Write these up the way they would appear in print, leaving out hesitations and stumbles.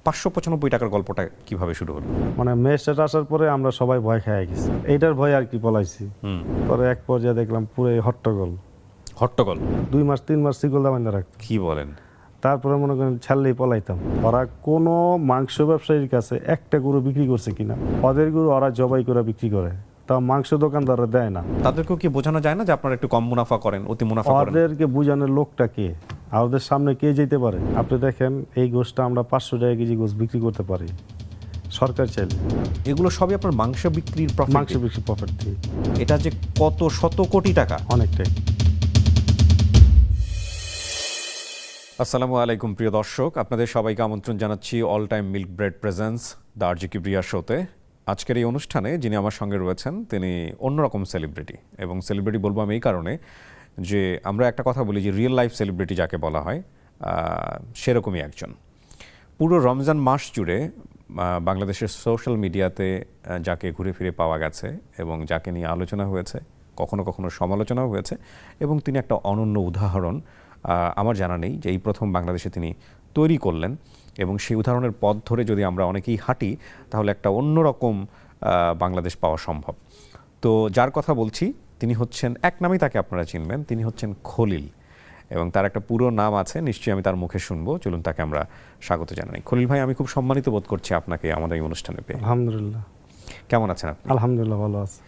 595 টাকার গল্পটা কিভাবে শুরু হলো? মানে মেসটা আসার পরে আমরা সবাই ভয় খেয়ে গেছি, এইটার ভয় আর কি পলাইছি। পরে এক পর্যায়ে দেখলাম পুরো হট্টগোল, হট্টগোল। 2 মাস 3 মাস শিকল দাবাইন্দা রাখতো। কি বলেন? তারপরে মনে করেন ছাড়লেই পলাইতাম। ওরা কোনো মাংস ব্যবসায়ীর কাছে একটা গরু বিক্রি করছে কিনা, ওদের গরু ওরা জবাই করে বিক্রি করে, তা মাংস দোকানদাররা দেয় না। তাদেরকেও কি বোঝানো যায় না যে আপনারা একটু কম মুনাফা করেন, অতি মুনাফা করেন? ওদেরকে বুঝানোর লোকটা কে, আর ওদের সামনে কে যেতে পারে? আপনি দেখেন এই গোশটা আমরা 500 টাকা কেজি গোশ বিক্রি করতে পারি সরকার চাইলে। এগুলো সবই আপনার মাংস বিক্রির প্রফিট? মাংস বিক্রি প্রফিট দিয়ে এটা যে কত শত কোটি টাকা! অনেকটাই। আসসালামু আলাইকুম প্রিয় দর্শক, আপনাদের সবাইকে আমন্ত্রণ জানাচ্ছি all time milk bread presents the RJ Kibria শোতে। আজকের এই অনুষ্ঠানে যিনি আমার সঙ্গে রয়েছেন তিনি অন্যরকম সেলিব্রিটি, এবং সেলিব্রিটি বলবো আমি এই কারণে যে আমরা একটা কথা বলি যে রিয়েল লাইফ সেলিব্রিটি যাকে বলা হয় সেরকমই একজন। পুরো রমজান মাস জুড়ে বাংলাদেশের সোশ্যাল মিডিয়াতে যাকে ঘুরে ফিরে পাওয়া গেছে এবং যাকে নিয়ে আলোচনা হয়েছে, কখনো কখনো সমালোচনাও হয়েছে, এবং তিনি একটা অনন্য উদাহরণ। আমার জানা নেই যে এই প্রথম বাংলাদেশে তিনি তৈরি করলেন, এবং সেই উদাহরণের পথ ধরে যদি আমরা অনেকেই হাঁটি তাহলে একটা অন্যরকম বাংলাদেশ পাওয়া সম্ভব। তো যার কথা বলছি তিনি হচ্ছেন, এক নামেই তাকে আপনারা চিনবেন, তিনি হচ্ছেন খলিল, এবং তার একটা পুরো নাম আছে, নিশ্চয়ই আমি তার মুখে শুনবো। চলুন তাকে আমরা স্বাগত জানাই। খলিল ভাই, আমি খুব সম্মানিত বোধ করছি আপনাকে আমাদের এই অনুষ্ঠানে পেয়ে। আলহামদুলিল্লাহ। কেমন আছেন আপনি? আলহামদুলিল্লাহ, ভালো আছে।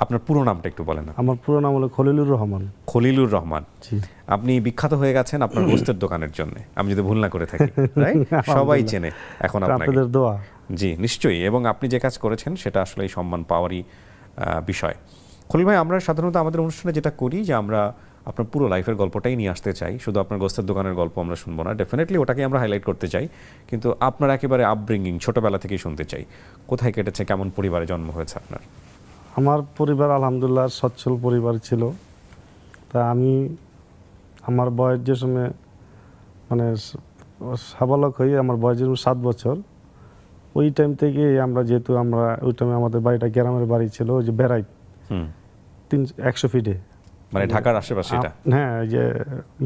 আপনার পুরো নামটা একটু বলেন। আমার পুরো নাম হলো খলিলুর রহমান। খলিলুর রহমান। জি। আপনি বিখ্যাত হয়ে গেছেন আপনার গোস্তের দোকানের জন্য, আমি যদি ভুল না করে থাকি, সবাই চেনে এখন আপনাকে। আপনাদের দোয়া। জি নিশ্চয়ই, এবং আপনি যে কাজ করেছেন সেটা আসলে এই সম্মান পাওয়ারই বিষয়। খলিল ভাই, আমরা সাধারণত আমাদের অনুষ্ঠানে যেটা করি যে আমরা আপনার পুরো লাইফের গল্পটাই নিয়ে আসতে চাই, শুধু আপনার গোস্তের দোকানের গল্প আমরা শুনবো না, ডেফিনেটলি ওটাকে আমরা হাইলাইট করতে চাই, কিন্তু আপনার একেবারে আপব্রিঙ্গিং ছোটবেলা থেকেই শুনতে চাই। কোথায় কেটেছে, কেমন পরিবারে জন্ম হয়েছে আপনার? আমার পরিবার আলহামদুলিল্লাহ সচ্ছল পরিবার ছিল। তা আমি আমার বয়স যে সময় মানে সাবালক হই, আমার বয়স যেরকম 7 বছর, ওই টাইম থেকে আমরা যেহেতু ওই টাইমে আমাদের বাড়িটা গ্রামের বাড়ি ছিল, ওই যে বেড়াই 100 ফিটে, মানে ঢাকার আশেপাশে? এটা হ্যাঁ, ওই যে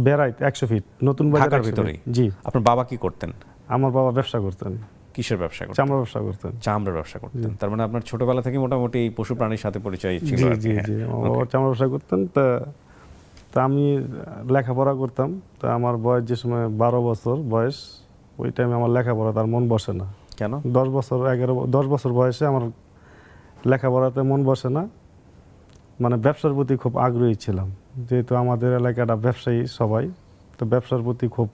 বেড়াই 100 ফিট নতুন ঢাকার ভিতরেই? জি। আপনার বাবা কি করতেন? আমার বাবা ব্যবসা করতেন। কিসের ব্যবসা করতেন? চামড়া ব্যবসা করতেন। চামড়ার ব্যবসা করতেন। তার মানে আপনার ছোটবেলা থেকে মোটামুটি পশু প্রাণীর সাথে পরিচয় ছিল? জি জি জি, আমার বাবা চামড়া ব্যবসা করতেন। তা আমি লেখাপড়া করতাম। তা আমার বয়স যে সময় 12 বছর বয়স, ওই টাইমে আমার লেখাপড়া তার মন বসে না। কেন? 10 বছর বয়সে আমার লেখাপড়াতে মন বসে না, মানে ব্যবসার প্রতি খুব আগ্রহী ছিলাম, যেহেতু আমাদের এলাকাটা ব্যবসায়ী সবাই, তো ব্যবসার প্রতি খুব।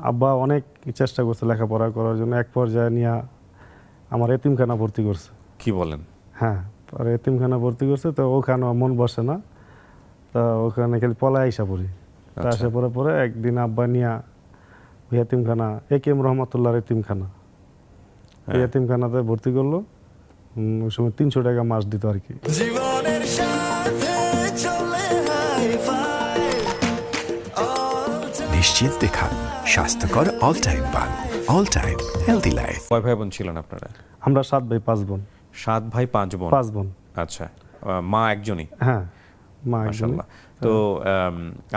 আব্বা অনেক চেষ্টা করছে লেখাপড়া করার জন্য, এক পর্যায়ে নিয়ে আমার এতিমখানা ভর্তি করছে। কি বলেন? হ্যাঁ, পরে এতিমখানা ভর্তি করছে, তো ওখানে মন বসে না, তা ওখানে খালি পলায় আইসা পড়ি। তা আসে পরে একদিন আব্বা নিয়ে ওই এতিমখানা, একেএম রহমতুল্লাহর এতিমখানা, এই এতিমখানাতে ভর্তি করলো। ওই সময় 300 টাকা মাস দিত আর কি। নিশ্চিন্তে খান স্বাস্থ্যকর অল টাইম পান, অল টাইম হেলদি লাইফ। কয় ভাই বোন ছিলেন আপনারা? আমরা 7 ভাই 5 বোন। 7 ভাই 5 বোন? 5 বোন। আচ্ছা, মা একজনই? হ্যাঁ, মা একজনই। মাশাআল্লাহ। তো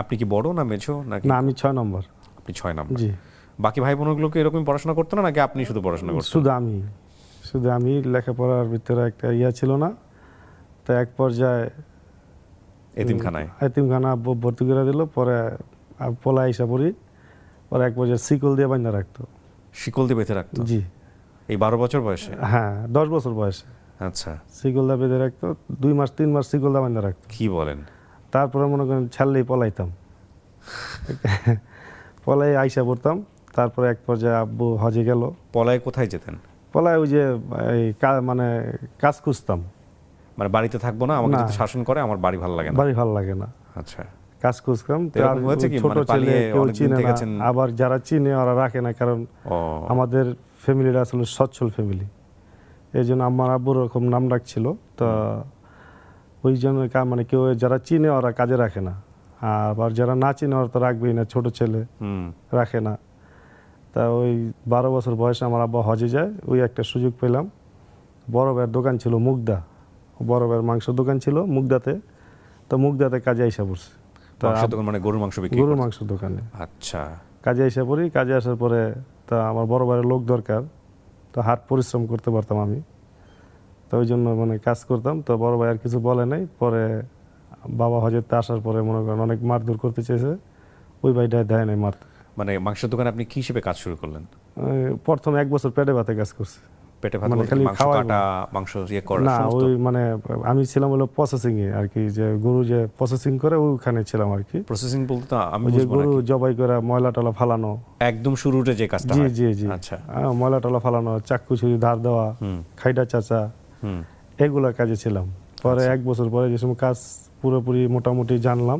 আপনি কি বড় না মেঝো নাকি? না, আমি 6 নম্বর। আপনি 6 নম্বর। জি। বাকি ভাই বোনগুলোকে এরকম পড়াশোনা করতো না, নাকি আপনি শুধু পড়াশোনা করতেন? শুধু আমি লেখাপড়ার ভিতরে একটা ছিল না। তো এক পর্যায়ে এতিমখানা ভর্তি করে দিল, পরে পলা আইসা পড়ি। পরে এক পর্যায়ে শিকল দিয়ে বান্ধা রাখতো। শিকল দিয়ে বেঁধে রাখতো? জি। এই 12 বছর বয়সে? হ্যাঁ, 10 বছর বয়সে। আচ্ছা। শিকল দিয়ে বেঁধে রাখতো, 2 মাস 3 মাস শিকল দিয়ে বান্ধা রাখতো। কি বলেন? তারপরে মনে করেন ছাড়লেই পলাইতাম। পলাই আইসা পড়তাম। তারপরে এক পর্যায়ে আব্বু হজে গেল। পলায় কোথায় যেতেন? পলায় ওই যে মানে কাজ খুঁজতাম, মানে বাড়িতে থাকবো না, আমাকে যদি শাসন করে আমার বাড়ি ভালো লাগে না? বাড়ি ভালো লাগে না। আচ্ছা, কাজ খুঁজতাম। ছোট ছেলে কেউ চিনে না, আবার যারা চিনে ওরা রাখে না, কারণ আমাদের ফ্যামিলিটা আসলে সচ্ছল ফ্যামিলি, এই জন্য আমার আব্বুর ওরকম নাম রাখছিল। তো ওই জন্য মানে কেউ যারা চিনে ওরা কাজে রাখে না, আবার যারা না চিনে ওরা তো রাখবেই না, ছোট ছেলে রাখে না। তা ওই 12 বছর বয়সে আমার আব্বা হজে যায়, ওই একটা সুযোগ পেলাম। বড় ভাইয়ের দোকান ছিল মুগদা, বড় ভাইয়ের মাংসের দোকান ছিল মুগদাতে, তো মুগদাতে কাজে আইসা পড়ছে। মানে গরুর মাংস বিক্রি? গরুর মাংসের দোকানে। আচ্ছা। কাজে আইসা পড়ি, কাজে আসার পরে তা আমার বড় ভাইয়ের লোক দরকার, তো হাট পরিশ্রম করতে পারতাম আমি, তো ওই জন্য মানে কাজ করতাম। তো বড় ভাই আর কিছু বলে নাই। পরে বাবা হজরতে আসার পরে মনে করেন অনেক মারধর করতে চেয়েছে, ওই ভাইটা দেয় নাই মারতে। মানে মাংসের দোকানে আপনি কি হিসেবে কাজ শুরু করলেন? প্রথম 1 বছর পেটে ভাতে কাজ করছি। পেটে ভাত মানে বলতে খালি মাংস খাওয়াই কাটা, মাংস ইয়ে করা না, সমস্ত? ওই মানে আমি ছিলাম হলো প্রসেসিং এ আর কি, যে গরু যে প্রসেসিং করে ওইখানে ছিলাম আর কি। প্রসেসিং বলতে তো আমি ওই যে বুঝবো না গরু কি। জবাই করে ময়লা টলা ফালানো, একদম শুরুতে যে কাজটা জি হয়? জি জি, আচ্ছা। ময়লা টলা ফালানো, চাক্কু ছুরি ধার দেওয়া, খাইটা চাচা, হুম। এগুলা কাজে ছিলাম। পরে 1 বছর পরে যে সময় কাজ পুরোপুরি মোটামুটি জানলাম,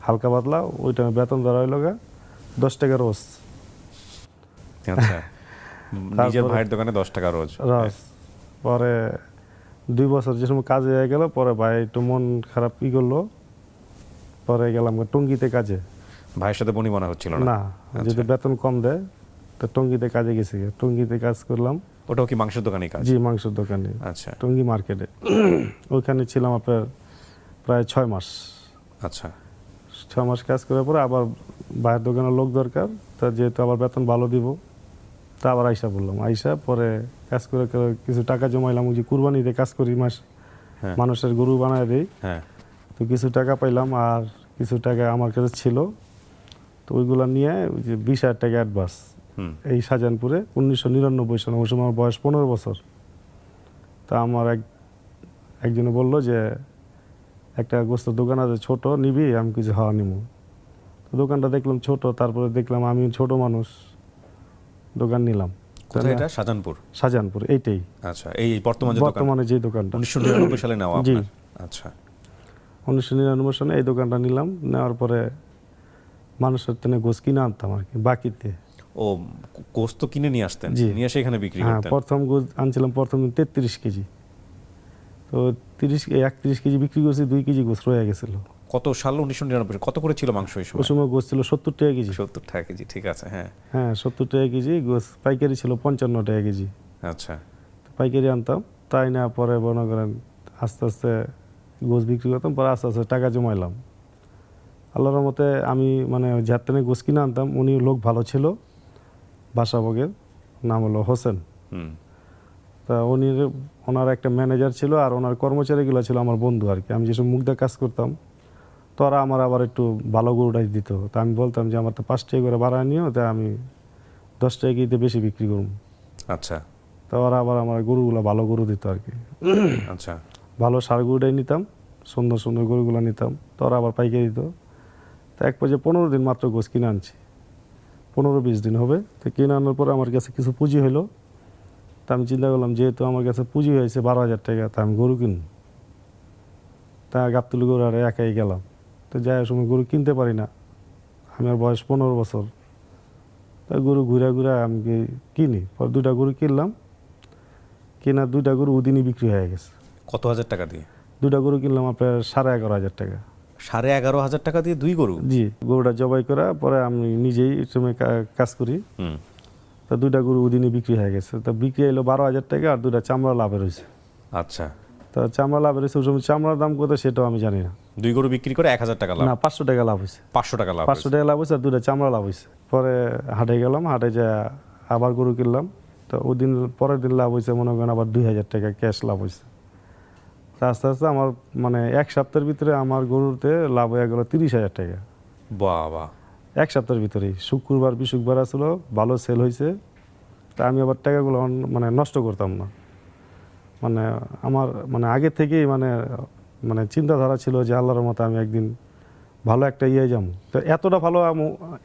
হালকা পাতলা, ওইটা বেতন ধরা হইল 10 টাকা রোজ। আচ্ছা। নিজের তারপরে- ভাইয়ের দোকানে 10 টাকা রোজ। রোজ। পরে 2 বছর যে সময় কাজে হয়ে গেল, পরে ভাই একটু মন খারাপ কি করলো, পরে গেলাম টঙ্গিতে কাজে। ভাইয়ের সাথে বনি মনে হচ্ছিল না? না, যদি বেতন কম দেয় তো টঙ্গিতে কাজে গেছি। টঙ্গিতে কাজ করলাম। ওটাও কি মাংসের দোকানেই কাজ? জি, মাংসের দোকানে, আচ্ছা টঙ্গি মার্কেটে। ওইখানে ছিলাম আপনার প্রায় 6 মাস। আচ্ছা। 6 মাস কাজ করার পরে আবার ভাইয়ের দোকানের লোক দরকার, তা যেহেতু আবার বেতন ভালো দিব, তা আবার আইসা বললাম। আইসা পরে কাজ করে করে কিছু টাকা জমাইলাম, ওই যে কুরবানিতে কাজ করি হ্যাঁ। মানুষের গরু বানায় দেই, হ্যাঁ। তো কিছু টাকা পাইলাম, আর কিছু টাকা আমার কাছে ছিল, তো ওইগুলো নিয়ে ওই যে 20,000 টাকা অ্যাডভান্স হুম। এই শাহজাহানপুরে 1999 সালে, ওই সময় আমার বয়স 15 বছর। তা আমার একজনে বলল যে একটা গোস্তের দোকান আছে ছোট, নিবি? আমি কিছু হওয়া নিবো। তো দোকানটা দেখলাম ছোট, তারপরে দেখলাম আমি ছোট মানুষ, দোকান নিলাম। কোথায় এটা? শাহজাহানপুর? শাহজাহানপুর, এইটাই আচ্ছা। এই বর্তমান যে দোকান বর্তমানে যে দোকানটা 1999 সালে নেওয়া জি। আপনার? আচ্ছা। 1999 সালে এই দোকানটা নিলাম। নেওয়ার পরে মানুষের তেনে গোস কিনে আনতাম আর কি বাকিতে। ও, গোস্ত কিনে নিয়ে আসতেন, জি। নিয়ে এসে এখানে বিক্রি হ্যাঁ, করতেন? প্রথম গোস আনছিলাম প্রথম 33 কেজি, তো 31 কেজি বিক্রি করছি, 2 কেজি গোস রয়ে গেছিল। কত সাল? 1999? কত করে ছিল মাংস এই ওই সময়? সময় গোস ছিল 70 টাকা কেজি। 70 টাকা কেজি, ঠিক আছে। হ্যাঁ। হ্যাঁ, 70 টাকা কেজি গোস। পাইকারি ছিল 55 টাকা কেজি। আচ্ছা। তো পাইকারি আনতাম, তাই না পরে মনে করেন আস্তে আস্তে গোস বিক্রি করতাম, পরে আস্তে আস্তে টাকা জমাইলাম। আল্লাহর রহমতে আমি মানে যার থেকে গোস কিনে আনতাম, উনি লোক ভালো ছিল, বাসাবগের নাম হলো হোসেন। হুম। তা ওনার একটা ম্যানেজার ছিল, আর ওনার কর্মচারীগুলো ছিল আমার বন্ধু আর কি। আমি যেসব মুগ্ধা কাজ করতাম, তো ওরা আমার আবার একটু ভালো গরুটাই দিত। তা আমি বলতাম যে আমার তো 5 টাকা করে বাড়ায় নিও, তা আমি 10 টাকা কেজিতে বেশি বিক্রি করব। আচ্ছা। তো ওরা আবার আমার গরুগুলো ভালো গরু দিত আর কি। আচ্ছা। ভালো সার গরুটাই নিতাম, সুন্দর সুন্দর গরুগুলো নিতাম, তো ওরা আবার পাইকারি দিত। তো এক পর্যায়ে 15 দিন মাত্র গোস কিনে আনছি, 15-20 দিন হবে। তো কিনে আনার পরে আমার কাছে কিছু পুঁজি হলো। তা আমি চিন্তা করলাম যেহেতু আমার কাছে পুঁজি হয়েছে 12,000 টাকা, তা আমি গরু কিনব। তা গাবতলি গরু আর একাই গেলাম। তো যাই সময় গরু কিনতে পারি না, আমার বয়স 15 বছর। তা গরু ঘুরে ঘুরে আমি কিনি। পর 2টা গরু কিনলাম, কেনা 2টা গরু ওদিনই বিক্রি হয়ে গেছে। কত হাজার টাকা দিয়ে? 2টা গরু কিনলাম আপনার 11,500 টাকা। 11,500 টাকা দিয়ে 2 গরু? জি, গরুটা জবাই করা পরে আমি নিজেই এই সময় কাজ করি। হুম। তা 2টা গরু ওদিনই বিক্রি হয়ে গেছে। তা বিক্রি এলো 12,000 টাকা, আর 2টা চামড়া লাভের হয়েছে। আচ্ছা। তা চামড়া লাভের হয়েছে, ওই সময় চামড়ার দাম কত সেটাও আমি জানি না। 2 গরু বিক্রি করে 1,000 টাকা লাভ? না, 500 টাকা লাভ হয়েছে। 500 টাকা লাভ? 500 টাকা লাভ হয়েছে, আর 2টা চামড়া লাভ হয়েছে। পরে হাটে গেলাম, হাটে যা আবার গরু কিনলাম। তো ওই দিন পরের দিন লাভ হয়েছে মনে করেন আবার 2,000 টাকা ক্যাশ লাভ হয়েছে। তা আস্তে আস্তে আমার মানে 1 সপ্তাহের ভিতরে আমার গরুতে লাভ হয়ে গেল 30,000 টাকা। বাবা! 1 সপ্তাহের ভিতরেই। শুক্রবার বিশুক্রবার আসলো, ভালো সেল হয়েছে। তা আমি আবার টাকাগুলো মানে নষ্ট করতাম না। মানে আমার মানে আগে থেকেই মানে চিন্তাধারা ছিল যে আল্লাহর মতো আমি একদিন ভালো একটা যাবো। তো এতটা ভালো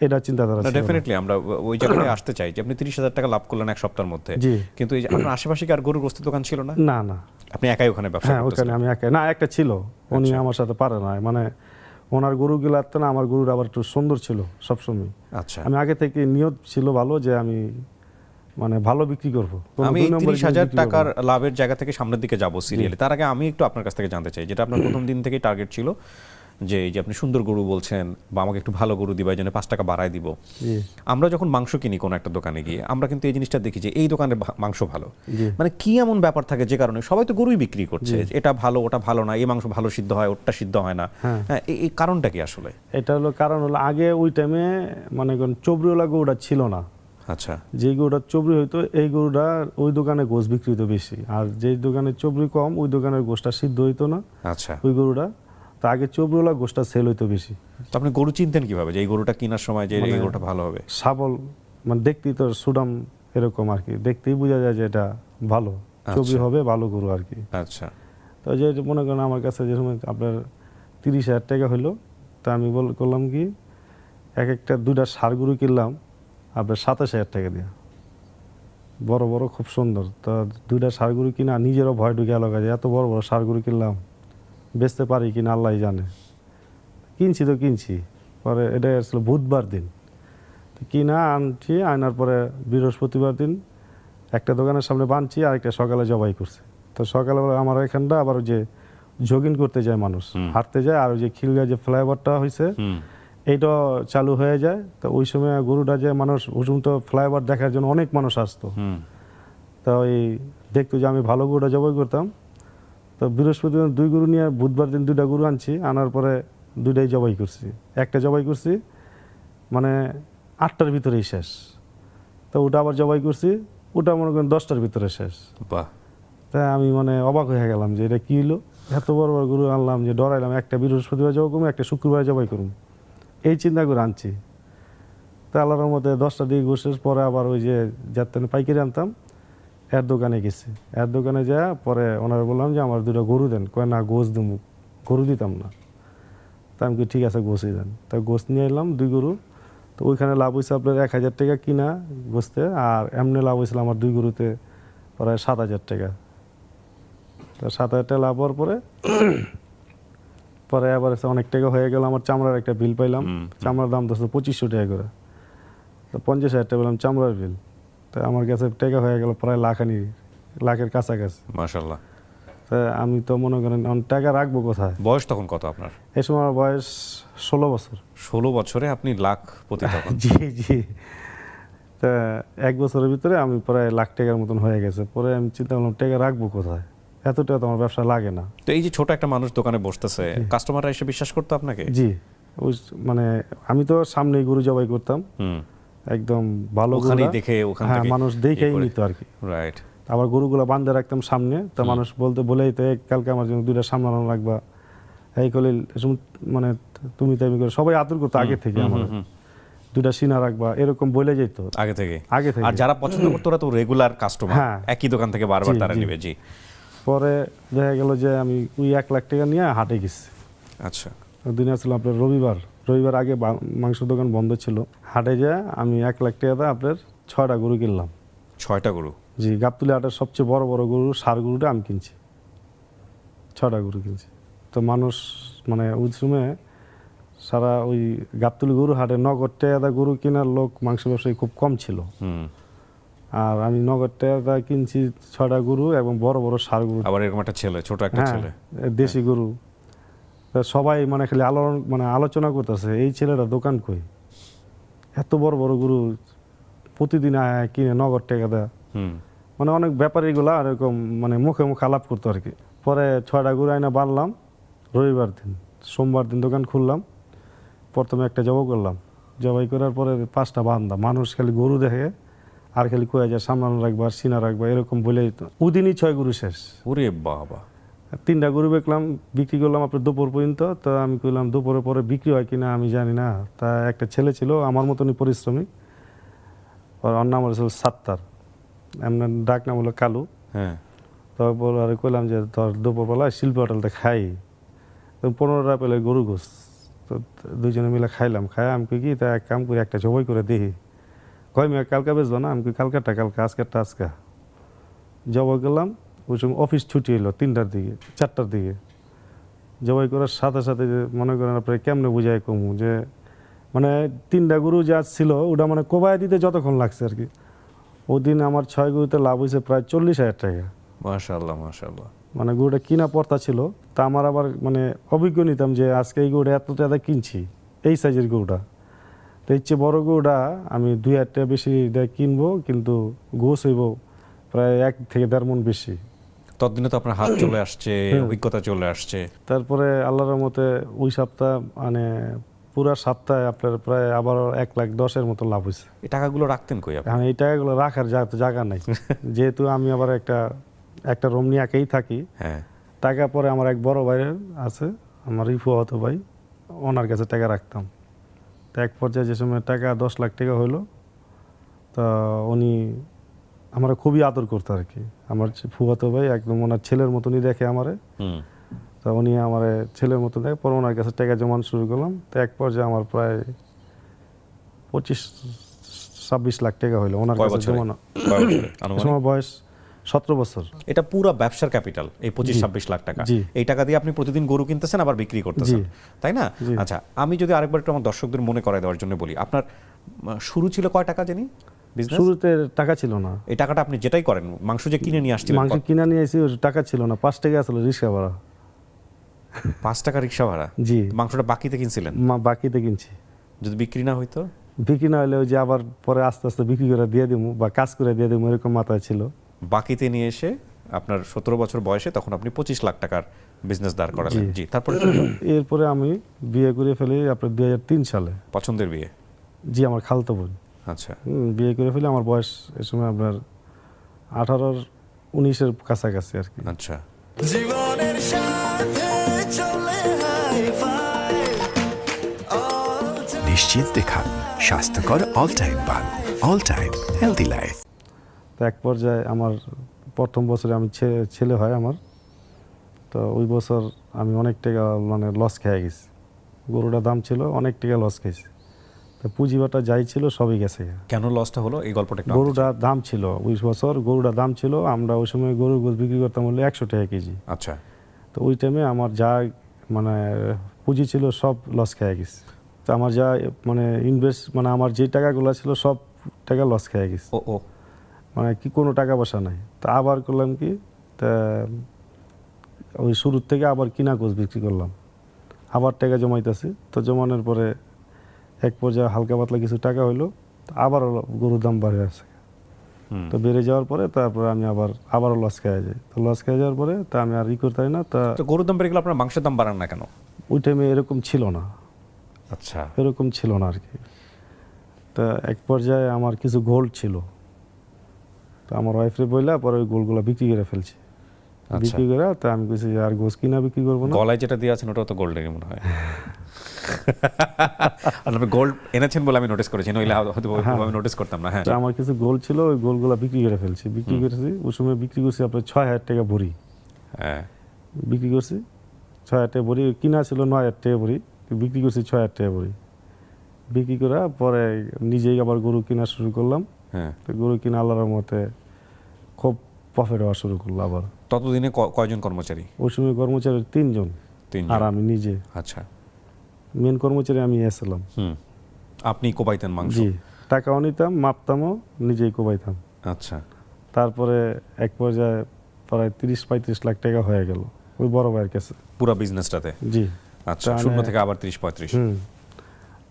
এটা চিন্তাধারা ছিল না। ডেফিনেটলি আমরা ওই জায়গায় আসতে চাই যে আপনি 30,000 টাকা লাভ করলেন 1 সপ্তাহের মধ্যে। জি। কিন্তু এই যে আপনার আশেপাশে কি আর গরুর গোস্তের দোকান ছিল না? না না, আপনি একাই ওখানে ব্যবসা হ্যাঁ, ওখানে করতেছিলেন? আমি একা না, একটা ছিল, উনি আচ্ছা। আমার সাথে পারে না। মানে ওনার গরুগুলো আসতে না, আমার গরুর আবার একটু সুন্দর ছিল সবসময়। আচ্ছা। আমি আগে থেকে নিয়ত ছিল ভালো যে আমি মানে ভালো বিক্রি করবো। কোনো আমি 2 নম্বরের জিনিস 30,000 বিক্রি করবো টাকার না। লাভের জায়গা থেকে সামনের দিকে যাব সিরিয়ালি। তার আগে আমি একটু আপনার কাছ থেকে জানতে চাই, যেটা আপনার প্রথম দিন থেকেই টার্গেট ছিল যে এই যে আপনি সুন্দর গরু বলছেন বা আমাকে একটু ভালো গরু দিবা, এই জন্য 5 টাকা বাড়ায় দিব। জি আমরা যখন মাংস কিনি কোনো একটা দোকানে গিয়ে, আমরা কিন্তু এই জিনিসটা দেখি যে এই দোকানের মাংস ভালো। জি মানে কি এমন ব্যাপার থাকে যে কারণে সবাই তো গরুই বিক্রি করছে, এটা ভালো ওটা ভালো না, এই মাংস ভালো সিদ্ধ হয় ওটা সিদ্ধ হয় না। হ্যাঁ। হ্যাঁ, এই কারণটা কি আসলে? এটা হলো কারণ হলো আগে ওই টাইমে মানে চবরিওয়ালা গরুটা ছিল না। আচ্ছা যেই গরুটা চবরি হইতো এই গরুটা ওই দোকানে গোশ বিক্রি হতো বেশি, আর যেই দোকানে চবরি কম ওই দোকানের গোশটা সিদ্ধ হইতো না আচ্ছা। ওই গরুটা। তা আগে চবরিওয়ালা গোশটা সেল হইতো বেশি। তো আপনি গরু চিনতেন কিভাবে যে এই গরুটা কেনার সময় যে এই মানে গরুটা ভালো হবে? শাবল, মানে দেখতেই তো সুডাম এরকম আর কি, দেখতেই বোঝা যায় যে এটা ভালো চবরি হবে, ভালো গরু আর কি। আচ্ছা তো যে মনে করেন আমার কাছে যে সময় আপনার 30,000 টাকা হইলো, তা আমি করলাম কি এক একটা দুইটা ষাঁড় গরু কিনলাম আপনার 27,000 টাকা দিয়ে, বড় বড় খুব সুন্দর। তো দুইটা ষাঁড় গরু কিনা নিজেরও ভয় ঢুকে এলাকা যে এত বড় বড় ষাঁড় গরু কিনলাম, বেচতে পারি কিনা আল্লাহ জানে। কিনছি তো কিনছি, পরে এটা আসলে বুধবার দিন তো কিনা আনছি, আনার পরে বৃহস্পতিবার দিন একটা দোকানের সামনে বানছি, আর একটা সকালে জবাই করছে। তো সকালবেলা আমার এখানটা আবার ওই যে জগিং করতে যায় মানুষ, হাঁটতে যায়, আর ওই যে খিলগা যে ফ্লাইওভারটা হয়েছে এইটা চালু হয়ে যায়। তো ওই সময় গরুটা যে মানুষ ওষুধ তো ফ্লাইওভার দেখার জন্য অনেক মানুষ আসতো, তো ওই দেখতো যে আমি ভালো গরুটা জবাই করতাম। তো বৃহস্পতিবার 2 গরু নিয়ে বুধবার দিন 2টা গরু আনছি, আনার পরে 2টাই জবাই করছি। একটা জবাই করছি মানে 8টার ভিতরেই শেষ, তো ওটা আবার জবাই করছি, ওটা মনে করেন 10টার ভিতরে শেষ। বাহ। তাই আমি মানে অবাক হয়ে গেলাম যে এটা কী হলো, এত বড় বড় গরু আনলাম, যে ডরাইলাম একটা বৃহস্পতিবার জবাই করবো, একটা শুক্রবার জবাই করবো, এই চিন্তা করে আনছি। তা আল্লাহর মধ্যে 10টা দিয়ে ঘুষের পরে আবার ওই যে যাতে পাইকারি আনতাম এর দোকানে গেছি, এর দোকানে যা পরে ওনারা বললাম যে আমার 2টা গরু দেন, কয় না গোশ দেবো, গরু দিতাম না। তা আমি কি ঠিক আছে গোশই দেন, তা গোশ নিয়ে এলাম 2 গরু। তো ওইখানে লাভ হয়েছে আপনার 1,000 টাকা কিনা গোশতে, আর এমনি লাভ হয়েছিল আমার 2 গরুতে প্রায় 7,000 টাকা। তো 7,000 টাকা লাভ হওয়ার পরে পরে আবার অনেক টাকা হয়ে গেল, আমার চামড়ার একটা বিল পাইলাম, চামড়ার দাম তো 2,500 টাকা করে। তো 50,000 টাকা পেলাম চামড়ার বিল। তো আমার কাছে টাকা হয়ে গেল প্রায় লাখের কাছাকাছি। মাশাআল্লাহ। তা আমি তো মনে করেন টাকা রাখবো কোথায়। বয়স তখন কত আপনার? এই সময় আমার বয়স 16 বছর। 16 বছরে আপনি লাখপতি তখন? জি জি। তা 1 বছরের ভিতরে আমি প্রায় লাখ টাকার মতন হয়ে গেছে। পরে আমি চিন্তা করলাম টাকা রাখবো কোথায়, এত টাকা তো আমার ব্যবসা লাগে না। তো এই যে ছোট একটা মানুষ দোকানে বসতেছে, কাস্টমাররা এসে বিশ্বাস করতো আপনাকে? জি, ওই মানে আমি তো সামনেই গরু জবাই করতাম, একদম ভালো ওখানেই দেখে ওখান থেকে মানুষ দেখেই নিত আর কি। রাইট। আবার গরুগুলো বান্ধে রাখতাম সামনে, তো মানুষ বলেই তো কালকে আমার জন্য 2টা সামলানো রাখবা, এই করলে মানে তুমি তাই করে সবাই আদর করতো আগে থেকে, আমার 2টা সিনা রাখবা এরকম বলে যেত আগে থেকে। থেকে। আর যারা পছন্দ করতো ওরা তো রেগুলার কাস্টমার, হ্যাঁ। একই দোকান থেকে বারবার জি, তারা জি। নেবে। জি। পরে দেখা গেল যে আমি ওই 1 লাখ টাকা নিয়ে হাটে গেছি। আচ্ছা। ওই দিন আসলে আপনার রবিবার আগে মাংস দোকান বন্ধ ছিল। হাটে যা আমি 1 লাখ টাকা আপনার 6টা গরু কিনলাম। 6টা গরু? জি, গাবতলী হাটের সবচেয়ে বড় বড় গরু ষাঁড় গরুটা আমি কিনছি, 6টা গরু কিনছি। তো মানুষ মানে ওই সময় সারা ওই গাবতলী গরু হাটে নগদ টাকা গরু কেনার লোক মাংস ব্যবসায়ী খুব কম ছিল। আর আমি নগদ টাকা কিনছি 6টা গরু এবং বড় বড় ষাঁড় গরু। আবার এরকম একটা ছেলে, ছোট একটা ছেলে, দেশি গরু। তা সবাই মানে খালি আলোচনা করতেছে এই ছেলেটা দোকান কই, এত বড় বড় গরু প্রতিদিন কিনে নগদ টাকা দেয়। মানে অনেক ব্যাপারীগুলা এরকম মানে মুখে মুখে আলাপ করতো আর কি। পরে 6টা গরু আইনা বানলাম রবিবার দিন, সোমবার দিন দোকান খুললাম। প্রথমে একটা জবাই করলাম, জবাই করার পরে 5টা বান্ধা, মানুষ খালি গরু দেখে আর খালি কয়ে যায় সামলানো রাখবা, সিনা রাখবা, এরকম বলেই তো ওদিনই 6 গরু শেষ। ওরে বাবা। 3টা গরু বিক্রি করলাম আপনার দুপুর পর্যন্ত। তো আমি কইলাম দুপুরের পরে বিক্রি হয় কিনা আমি জানি না। তা একটা ছেলে ছিল আমার মতনই পরিশ্রমী, ওর নাম হল সাত্তার, এমন ডাক নাম হলো কালু। হ্যাঁ। তারপর আর কইলাম যে তোর দুপুরবেলা শিল্পী হোটেলটা খাই। তো 15টা পেলে গরু গোস, তো 2জনে মিলে খাইলাম। আমি কই কি তা এক কাম করি একটা জবাই করে দেখি। কয় মেয়ে কালকে বেচবো না? আমি কই কালকেরটা কালকে, আজকেরটা আজকে। জবাই করলাম, ওই সময় অফিস ছুটি হলো 3টার দিকে 4টার দিকে। জবাই করার সাথে সাথে যে মনে করেন আপনার কেমনে বুঝাই কমু যে মানে 3টা গরু যা ছিল ওটা মানে কোবায় দিতে যতক্ষণ লাগছে আর কি। ওই দিন আমার 6 গরুতে লাভ হয়েছে প্রায় 40,000 টাকা। মাশাআল্লাহ মাশাআল্লাহ। মানে গরুটা কিনা পড়তা ছিল, তা আমার আবার মানে অভিজ্ঞ নিতাম যে আজকে এই গরুটা এত টাকা কিনছি, এই সাইজের গরুটা। তো এর চেয়ে বড় গরুটা আমি 2,000 টাকা বেশি কিনবো, কিন্তু গোস হইব প্রায় 1 থেকে 1.5 মণ বেশি। ততদিনে তো আপনার হাত চলে আসছে, অভিজ্ঞতা চলে আসছে। তারপরে আল্লাহর রহমতে ওই সপ্তাহ মানে পুরা সপ্তাহে আপনার প্রায় আবার 1,10,000 মতো লাভ হয়েছে। এই টাকাগুলো রাখতেন কই আপনি? এখন এই টাকাগুলো রাখার জায়গা নাই। যেহেতু আমি আবার একটা রুম নিয়ে একাই থাকি, হ্যাঁ, টাকা পরে আমার এক বড় ভাই আছে, আমার ফুফাতো ভাই, ওনার কাছে টাকা রাখতাম। তো এক পর্যায়ে যে সময় টাকা 10 লাখ টাকা হইলো, তা উনি আমার খুবই আদর করতো আর কি। আমার ফুফাতো ভাই একদম ওনার ছেলের মতনই দেখে আমারে। হুম, তা উনি আমার ছেলের মতো দেখে, পরে ওনার কাছে টাকা জমানো শুরু করলাম। তো এক পর্যায়ে আমার প্রায় 25-26 লাখ টাকা হইলো ওনার কয় কাছে বছরে? জমানো। কয় বছরে এই আনুমানিক? সময় বয়স 17 বছর। এটা পুরো ব্যবসার ক্যাপিটাল, এই 25-26 লাখ টাকা। জি। এই টাকা দিয়ে আপনি প্রতিদিন গরু কিনতেছেন আবার বিক্রি করতেছেন, জি। তাই না? জি। আচ্ছা, আমি যদি আরেকবার একটু আমার দর্শকদের মনে করায় দেওয়ার জন্য বলি, আপনার শুরু ছিল কয় টাকা জানি বিজনেস? শুরুতে টাকা ছিল না, এই টাকাটা আপনি যেটাই করেন, মাংস যে কিনে নিয়ে আসছিলেন, মাংস কিনা নিয়ে এসে টাকা ছিল না, 5 টাকা আসলে রিক্সা ভাড়া। 5 টাকা রিক্সা ভাড়া। জি। মাংসটা বাকিতে কিনছিলেন, বাকিতে কিনছি। যদি বিক্রি না হইতো? বিক্রি না হলে ওই যে আবার পরে আস্তে আস্তে বিক্রি করে দিয়ে দিব বা কাজ করে দিয়ে দিব, এরকম মাথায় ছিল। বাকিতে নিয়ে এসে আপনার 17 বছর বয়সে তখন আপনি 25 লাখ টাকার বিজনেস দাঁড় করালেন। জি, তারপরে কি হলো? এরপরে আমি বিয়ে করে ফেলি আপনার 2003 সালে। পছন্দের বিয়ে? জি, আমার খালতো বোন। আচ্ছা, বিয়ে করে ফেলি, আমার বয়স এই সময় আপনার 18-19-এর কাছাকাছি আর কি। আচ্ছা। জীবনের সাথে চলে হাই ফাই নিশ্চিন্তে খান স্বাস্থ্যকর অল টাইম পান। All time healthy life. তো এক পর্যায়ে আমার প্রথম বছরে আমি ছেলে হয় আমার। তো ওই বছর আমি অনেক টাকা মানে লস খেয়ে গেছি। গরুটার দাম ছিল, অনেক টাকা লস খেয়েছি। তো পুঁজিবাটা যাই ছিল সবই গেছে। কেন লসটা হলো এই গল্পটা একটু? গরুটার দাম ছিল ওই বছর, গরুটার দাম ছিল, আমরা ওই সময় গরুর গোশ বিক্রি করতাম হলে 100 টাকা কেজি। আচ্ছা, তো ওই টাইমে আমার যা মানে পুঁজি ছিল সব লস খেয়ে গেছে। তো আমার যা মানে মানে আমার যে টাকাগুলো ছিল সব টাকা লস খেয়ে গেছে। ও মানে কি কোনো টাকা পয়সা নাই। তা আবার করলাম কি, তা ওই শুরুর থেকে আবার কিনা গোছ বিক্রি করলাম, আবার টাকা জমাইতেছি। তো জমানোর পরে এক পর্যায়ে হালকা পাতলা কিছু টাকা হইলো, আবার গরুর দাম বাড়ে আছে। তো বেড়ে যাওয়ার পরে তারপরে আমি আবারও লস খেয়ে যাই। তো লস খেয়ে যাওয়ার পরে তা আমি আর করতে পারি না। তা তো গরুর দাম বেড়ে গেলে আপনার মাংসের দাম বাড়ান না কেন? ওই টাইমে এরকম ছিল না, আচ্ছা, এরকম ছিল না আর কি। তা এক পর্যায়ে আমার কিছু গোল্ড ছিল, তো আমার ওয়াইফরে বললা পরে ওই গোল্ডগুলো বিক্রি করে ফেলছি। বিক্রি করে তা আমি কিছু আর গোস কিনা বিক্রি করবো না। গলায় যেটা দিয়ে আছেন ওটাও তো গোল্ডের মনে হয়। আপনি গোল্ড এনেছেন বলে আমি নোটিস করেছি, নইলে হয়তো আমি নোটিস করতাম না। হ্যাঁ, তো আমার কিছু গোল্ড ছিল, ওই গোল্ডগুলো বিক্রি করে ফেলছি। বিক্রি করেছি ওই সময় বিক্রি করছি আপনার 6,000 টাকা ভরি। হ্যাঁ, বিক্রি করছি 6,000 টাকা ভরি, কিনা ছিল 9,000 টাকা ভরি, বিক্রি করছি 6,000 টাকা ভরি। বিক্রি করা পরে নিজেই আবার গরু কিনা শুরু করলাম। হ্যাঁ। তো গরু কিনা আল্লাহর মতে খুব প্রফিট হওয়া শুরু করলো আবার। ততদিনে কয়জন কর্মচারী? ওই সময় কর্মচারী 3 জন, 3 আর জন। আমি নিজে। আচ্ছা, মেন কর্মচারী আমি এসেছিলাম। আপনি কোপাইতেন মাংস? জি, টাকাও নিতাম, মাপতামও, নিজেই কোবাইতাম। আচ্ছা, তারপরে এক পর্যায়ে প্রায় 30-35 লাখ টাকা হয়ে গেল ওই বড় ভাইয়ের কাছে। পুরো বিজনেসটাতে? জি। আচ্ছা, শূন্য থেকে আবার 30-35?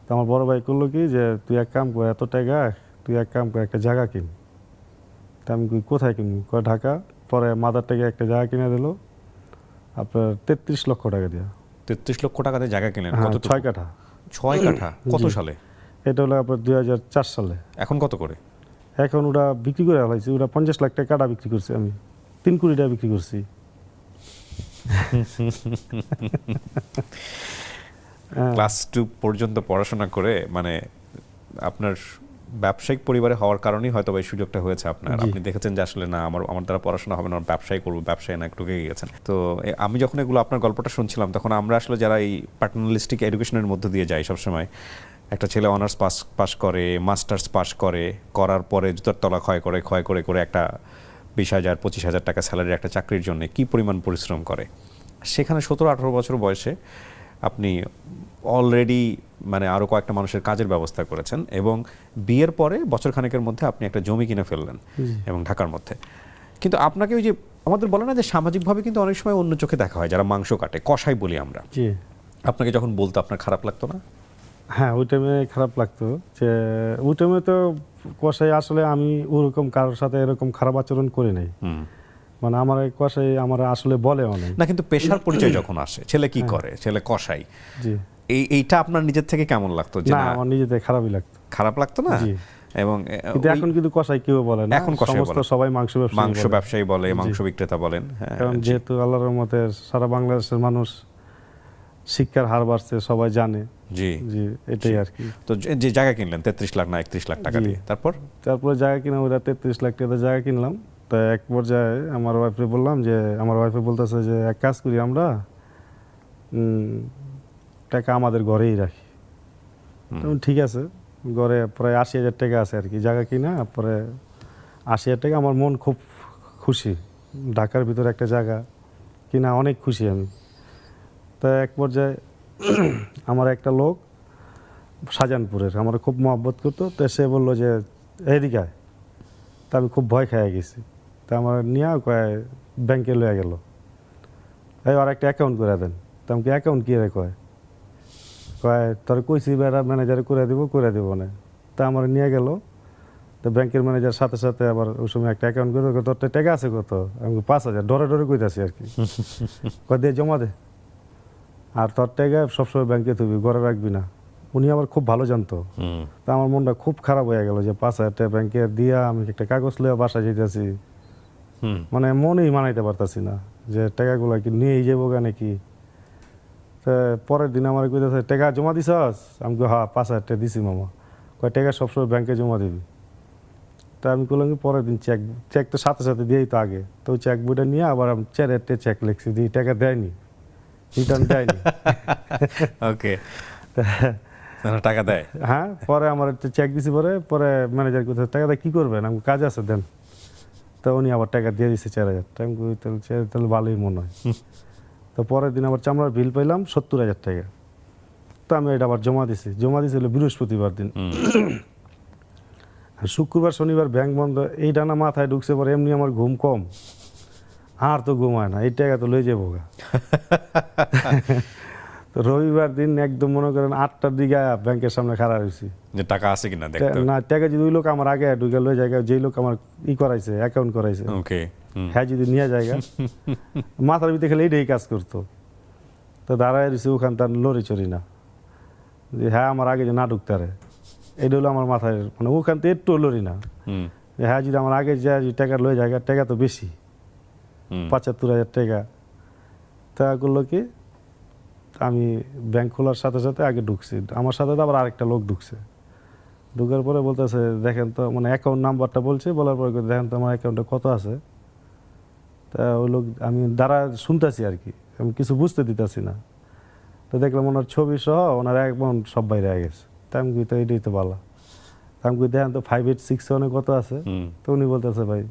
তো আমার বড় ভাই করলো কি যে তুই এক কাম কর, এত টাকা তুই এক কাম কর, একটা জায়গা কিন। তা আমি কোথায় কিনবো? কয় ঢাকা। পরে মাদার থেকে একটা জায়গা কিনে দিল আপনার 33 লক্ষ টাকা দিয়া। 33 লক্ষ টাকাতে জায়গা কিনলেন? হ্যাঁ, কত? 6 কাঠা। 6 কাঠা? কত জি। সালে? এটা হলো আপনার 2004 সালে। এখন কত করে? এখন ওটা বিক্রি করে ফেলাইছি, ওটা 50 লাখ টাকা কাটা বিক্রি করছি আমি, 3 কোটি টাকা বিক্রি করছি। ক্লাস 2 পর্যন্ত পড়াশোনা করে মানে আপনার ব্যবসায়িক পরিবারে হওয়ার কারণেই হয়তো এই সুযোগটা হয়েছে আপনার। আপনি দেখেছেন যে আসলে না, আমার দ্বারা পড়াশোনা হবে না, ব্যবসায় করবো, ব্যবসায় না, একটু ঢুকে গেছেন। তো আমি যখন এগুলো আপনার গল্পটা শুনছিলাম তখন আমরা আসলে যারা এই প্যাটার্নালিস্টিক এডুকেশনের মধ্যে দিয়ে যাই সবসময়, একটা ছেলে অনার্স পাস করে, মাস্টার্স পাস করার পরে জুতার তলা ক্ষয় করে একটা 20,000 25,000 টাকা স্যালারির একটা চাকরির জন্য কি পরিমাণ পরিশ্রম করে। সেখানে 17-18 বছর বয়সে আপনি অলরেডি মানে আরও কয়েকটা মানুষের কাজের ব্যবস্থা করেছেন, এবং বিয়ের পরে বছরখানেকের মধ্যে আপনি একটা জমি কিনে ফেললেন এবং ঢাকার মধ্যে। কিন্তু আপনাকে ওই যে আমাদের বলে না যে সামাজিকভাবে কিন্তু অনেক সময় অন্য চোখে দেখা হয়, যারা মাংস কাটে, কসাই বলি আমরা। জি। আপনাকে যখন বলতো আপনার খারাপ লাগতো না? হ্যাঁ, ওই টাইমে খারাপ লাগতো। যে ওই টাইমে তো কষাই আসলে আমি ওরকম কারোর সাথে এরকম খারাপ আচরণ করি নাই। মানে আমার এই কষাই আমার আসলে বলে অনেক। না কিন্তু পেশার পরিচয় যখন আসে, ছেলে কি করে, ছেলে কসাই, জি এইটা আপনার নিজের থেকে কেমন লাগতো? যে না, না, আমার নিজেতে খারাপই লাগতো। খারাপ লাগতো না? জি। এবং কিন্তু এখন কিন্তু কষাই কেউ বলে না, এখন কসাই সমস্ত বলে। সবাই মাংস ব্যবসায়ী বলে, মাংস বিক্রেতা বলেন। হ্যাঁ, কারণ যেহেতু আল্লাহর রহমতে সারা বাংলাদেশের মানুষ শিক্ষার হার বাড়ছে, সবাই জানে। জি জি, এটাই আর কি। তো যে জায়গা কিনলেন 33 লাখ না 31 লাখ টাকা জি। দিয়ে, তারপরে জায়গা কিনা ওটা 33 লাখ টাকা জায়গা কিনলাম। তো এক পর্যায়ে আমার ওয়াইফে বললাম যে, আমার ওয়াইফে বলতেছে যে এক কাজ করি আমরা, টাকা আমাদের ঘরেই রাখি। ঠিক আছে, ঘরে প্রায় 80,000 টাকা আছে আর কি জায়গা কিনা। পরে 80,000 টাকা, আমার মন খুব খুশি, ঢাকার ভিতরে একটা জায়গা কিনা অনেক খুশি আমি। তা এক পর্যায়ে আমার একটা লোক শাহজাহানপুরের আমার খুব মহব্বত করতো, তো সে বললো যে এদিকে আয়। তা আমি খুব ভয় খেয়ে গেছি। তা আমার নিয়ে কয় ব্যাংকে লয়ে গেল, এই আর একটা অ্যাকাউন্ট করে দেন। তা আমাকে অ্যাকাউন্ট কী রে কয় তোর কইছি বেড়া ম্যানেজারে করে দিব না। তা আমার নিয়ে গেল, তো ব্যাংকের ম্যানেজার সাথে সাথে আবার ওই সময় একটা অ্যাকাউন্ট করে, তোর টাকা আছে কত? আমি 5,000, ডরে কইতাছি আর কি। কয় দিয়ে জমা দে, আর তোর টাকা সবসময় ব্যাংকে থবি, ঘরে রাখবি না। উনি আবার খুব ভালো জানতো। তা আমার মনটা খুব খারাপ হয়ে গেল যে 5,000 টাকা ব্যাংকে দিয়া আমি একটা কাগজ লইয়া বাসায় যেতেছি, মানে মনেই মানাইতে পারতাছি না যে টাকাগুলো কি নিয়েই যাবো গা নাকি। তা পরের দিন আমার কইতেছে টাকা জমা দিছস? আমি কই হ্যাঁ 5,000 টাকা দিছি মামা। কয় টাকা সবসময় ব্যাংকে জমা দিবি। তা আমি বললাম কি পরের দিন চেক তো সাথে সাথে দিয়েই তো আগে, তো ওই চেক বইটা নিয়ে আবার আমি 4 চেক লিখছি, দিয়ে টাকা দেয়নি, রিটার্ন দেয়নি। ওকে, টাকা দেয়। হ্যাঁ, পরে আমার একটা চেক দিছি, পরে ম্যানেজার কোথায় টাকা দেয় কী করবেন? আমি কাজ আছে দেন। তো উনি আবার টাকা দিয়ে দিচ্ছে 4,000 টাকা। আমি কই তাহলে ভালোই মনে হয়। তো পরের দিন আবার চামড়ার বিল পাইলাম 70,000 টাকা। তো আমি এটা আবার জমা দিছি হলো বৃহস্পতিবার দিন। আর শুক্রবার শনিবার ব্যাংক বন্ধ, এই ডানা মাথায় ঢুকছে। পরে এমনি আমার ঘুম কম, আর তো ঘুম হয় না, এই টাকা তো লয়ে যাবো গা। তো রবিবার দিন একদম মনে করেন 8টার দিকে ব্যাংকের সামনে খাড়া হয়েছি যে টাকা আছে কিনা দেখতে। না, টাকা যদি ওই লোক আমার আগে ঢুকে লয়ে যায়, যেই লোক আমার করাইছে অ্যাকাউন্ট করাইছে, ওকে, হ্যাঁ যদি নিয়ে যায়, মাথার ভিতরে খেলে এইটাই কাজ করতো। তো দাঁড়ায় রয়েছে ওখান তার লড়ি চড়ি না, যে হ্যাঁ আমার আগে যে না ঢুকতে পারে, এটা হলো আমার মাথায়, মানে ওখান থেকে একটু লড়ি না। হ্যাঁ যদি আমার আগে যায় টাকা লয়ে যায়, টাকা তো বেশি, 75,000 টাকা। তা করলো কি, আমি ব্যাংক খোলার সাথে সাথে আগে ঢুকছি, আমার সাথে তো আবার আরেকটা লোক ঢুকছে। ঢুকার পরে বলতেছে দেখেন তো, মানে অ্যাকাউন্ট নাম্বারটা বলছে, বলার পরে দেখেন তো আমার অ্যাকাউন্টে কত আছে। তা ওই লোক, আমি দাঁড়া শুনতেছি আর কি, আমি কিছু বুঝতে দিতেছি না। তো দেখলাম ওনার ছবি সহ ওনার অ্যাকাউন্ট সব বাইরে হয়ে গেছে। তা আমি কই তো এটাই তো ভালো। তা আমি কই দেখেন তো 5861 কত আছে। তো উনি বলতেছে ভাই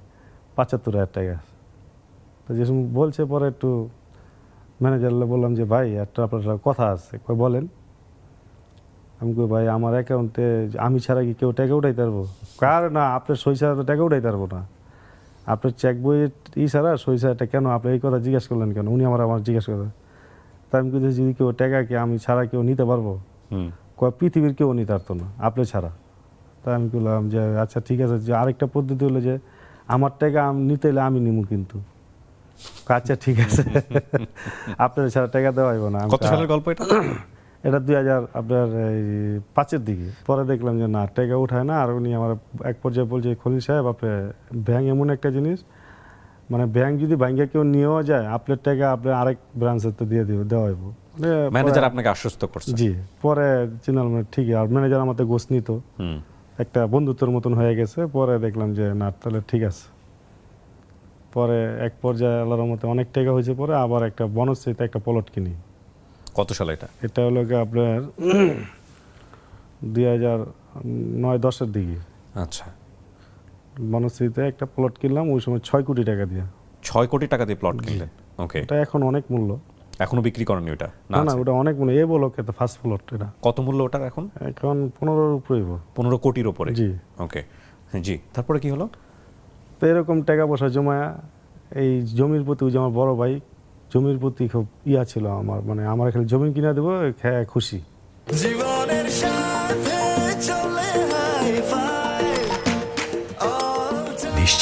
75,000 টাকা আছে। তো যে সময় বলছে, পরে একটু ম্যানেজারলে বললাম যে ভাই একটা আপনার কথা আছে। কই বলেন। আমি কই ভাই আমার অ্যাকাউন্টে আমি ছাড়া কি কেউ টাকা উঠাইতে পারবো? কার না, আপনার সই ছাড়া তো টাকা উঠাইতে পারবো না, আপনার চেক বইয়ের ছাড়া সই ছাড়াটা কেন, আপনি এই কথা জিজ্ঞেস করলেন কেন? উনি আমার জিজ্ঞেস করলেন। তা আমি কিন্তু যদি কেউ টাকা কি আমি ছাড়া কেউ নিতে পারবো? কয় পৃথিবীর কেউ নিতে পারতো না আপনি ছাড়া। তা আমি বললাম যে আচ্ছা ঠিক আছে, যে আরেকটা পদ্ধতি হলো যে আমার টাকা নিতে এলে আমি নিমু কিন্তু। আচ্ছা ঠিক আছে, আপনার ছাড়া টাকা দেওয়া হইব না। কত সালের গল্প এটা? এটা 2005-এর দিকে। পরে দেখলাম যে না, টাকা উঠায় না। আর উনি আমার এক পর্যায়ে বলছে খলিল সাহেব, আপনার ব্যাংক এমন একটা জিনিস, মানে ব্যাংক যদি ব্যাংকে কেউ নিয়েও যায়, আপনার টাকা আপনার আরেক ব্রাঞ্চের তো দিয়ে দেওয়া হইব। ম্যানেজার আপনাকে আশ্বস্ত করছে? জি। পরে চিনাল ঠিকই, আর ম্যানেজার আমাদের গোছ নিত, একটা বন্ধুত্বের মতন হয়ে গেছে। পরে দেখলাম যে না তাহলে ঠিক আছে। পরে এক পর্যায়ে আল্লাহর রহমতে অনেক টাকা হয়েছে। পরে আবার একটা বনশ্রীতে একটা প্লট কিনি। কত সালে এটা? এটা হলো আপনার 2009-10-এর দিকে। আচ্ছা, বনশ্রীতে একটা প্লট কিনলাম ওই সময় 6 কোটি টাকা দিয়ে। 6 কোটি টাকা দিয়ে প্লট কিনলেন? ওকে। এটা এখন অনেক মূল্য। এখনো বিক্রি করেনি ওটা? না না, ওটা অনেক মূল্য। এই বলো তো ফার্স্ট প্লট এটা কত মূল্য ওটার এখন? এখন 15-এর উপরে। 15 কোটির উপরে? জি। ওকে, জি। তারপরে কি হলো? তো এরকম টাকা পয়সা জমায়া এই জমির প্রতি, ওই যে আমার বড় ভাই জমির প্রতি খুব ছিল আমার, মানে আমার খালি জমি কিনা দেবো খুশি। জীবনের সাথে চলে হাই ফাই।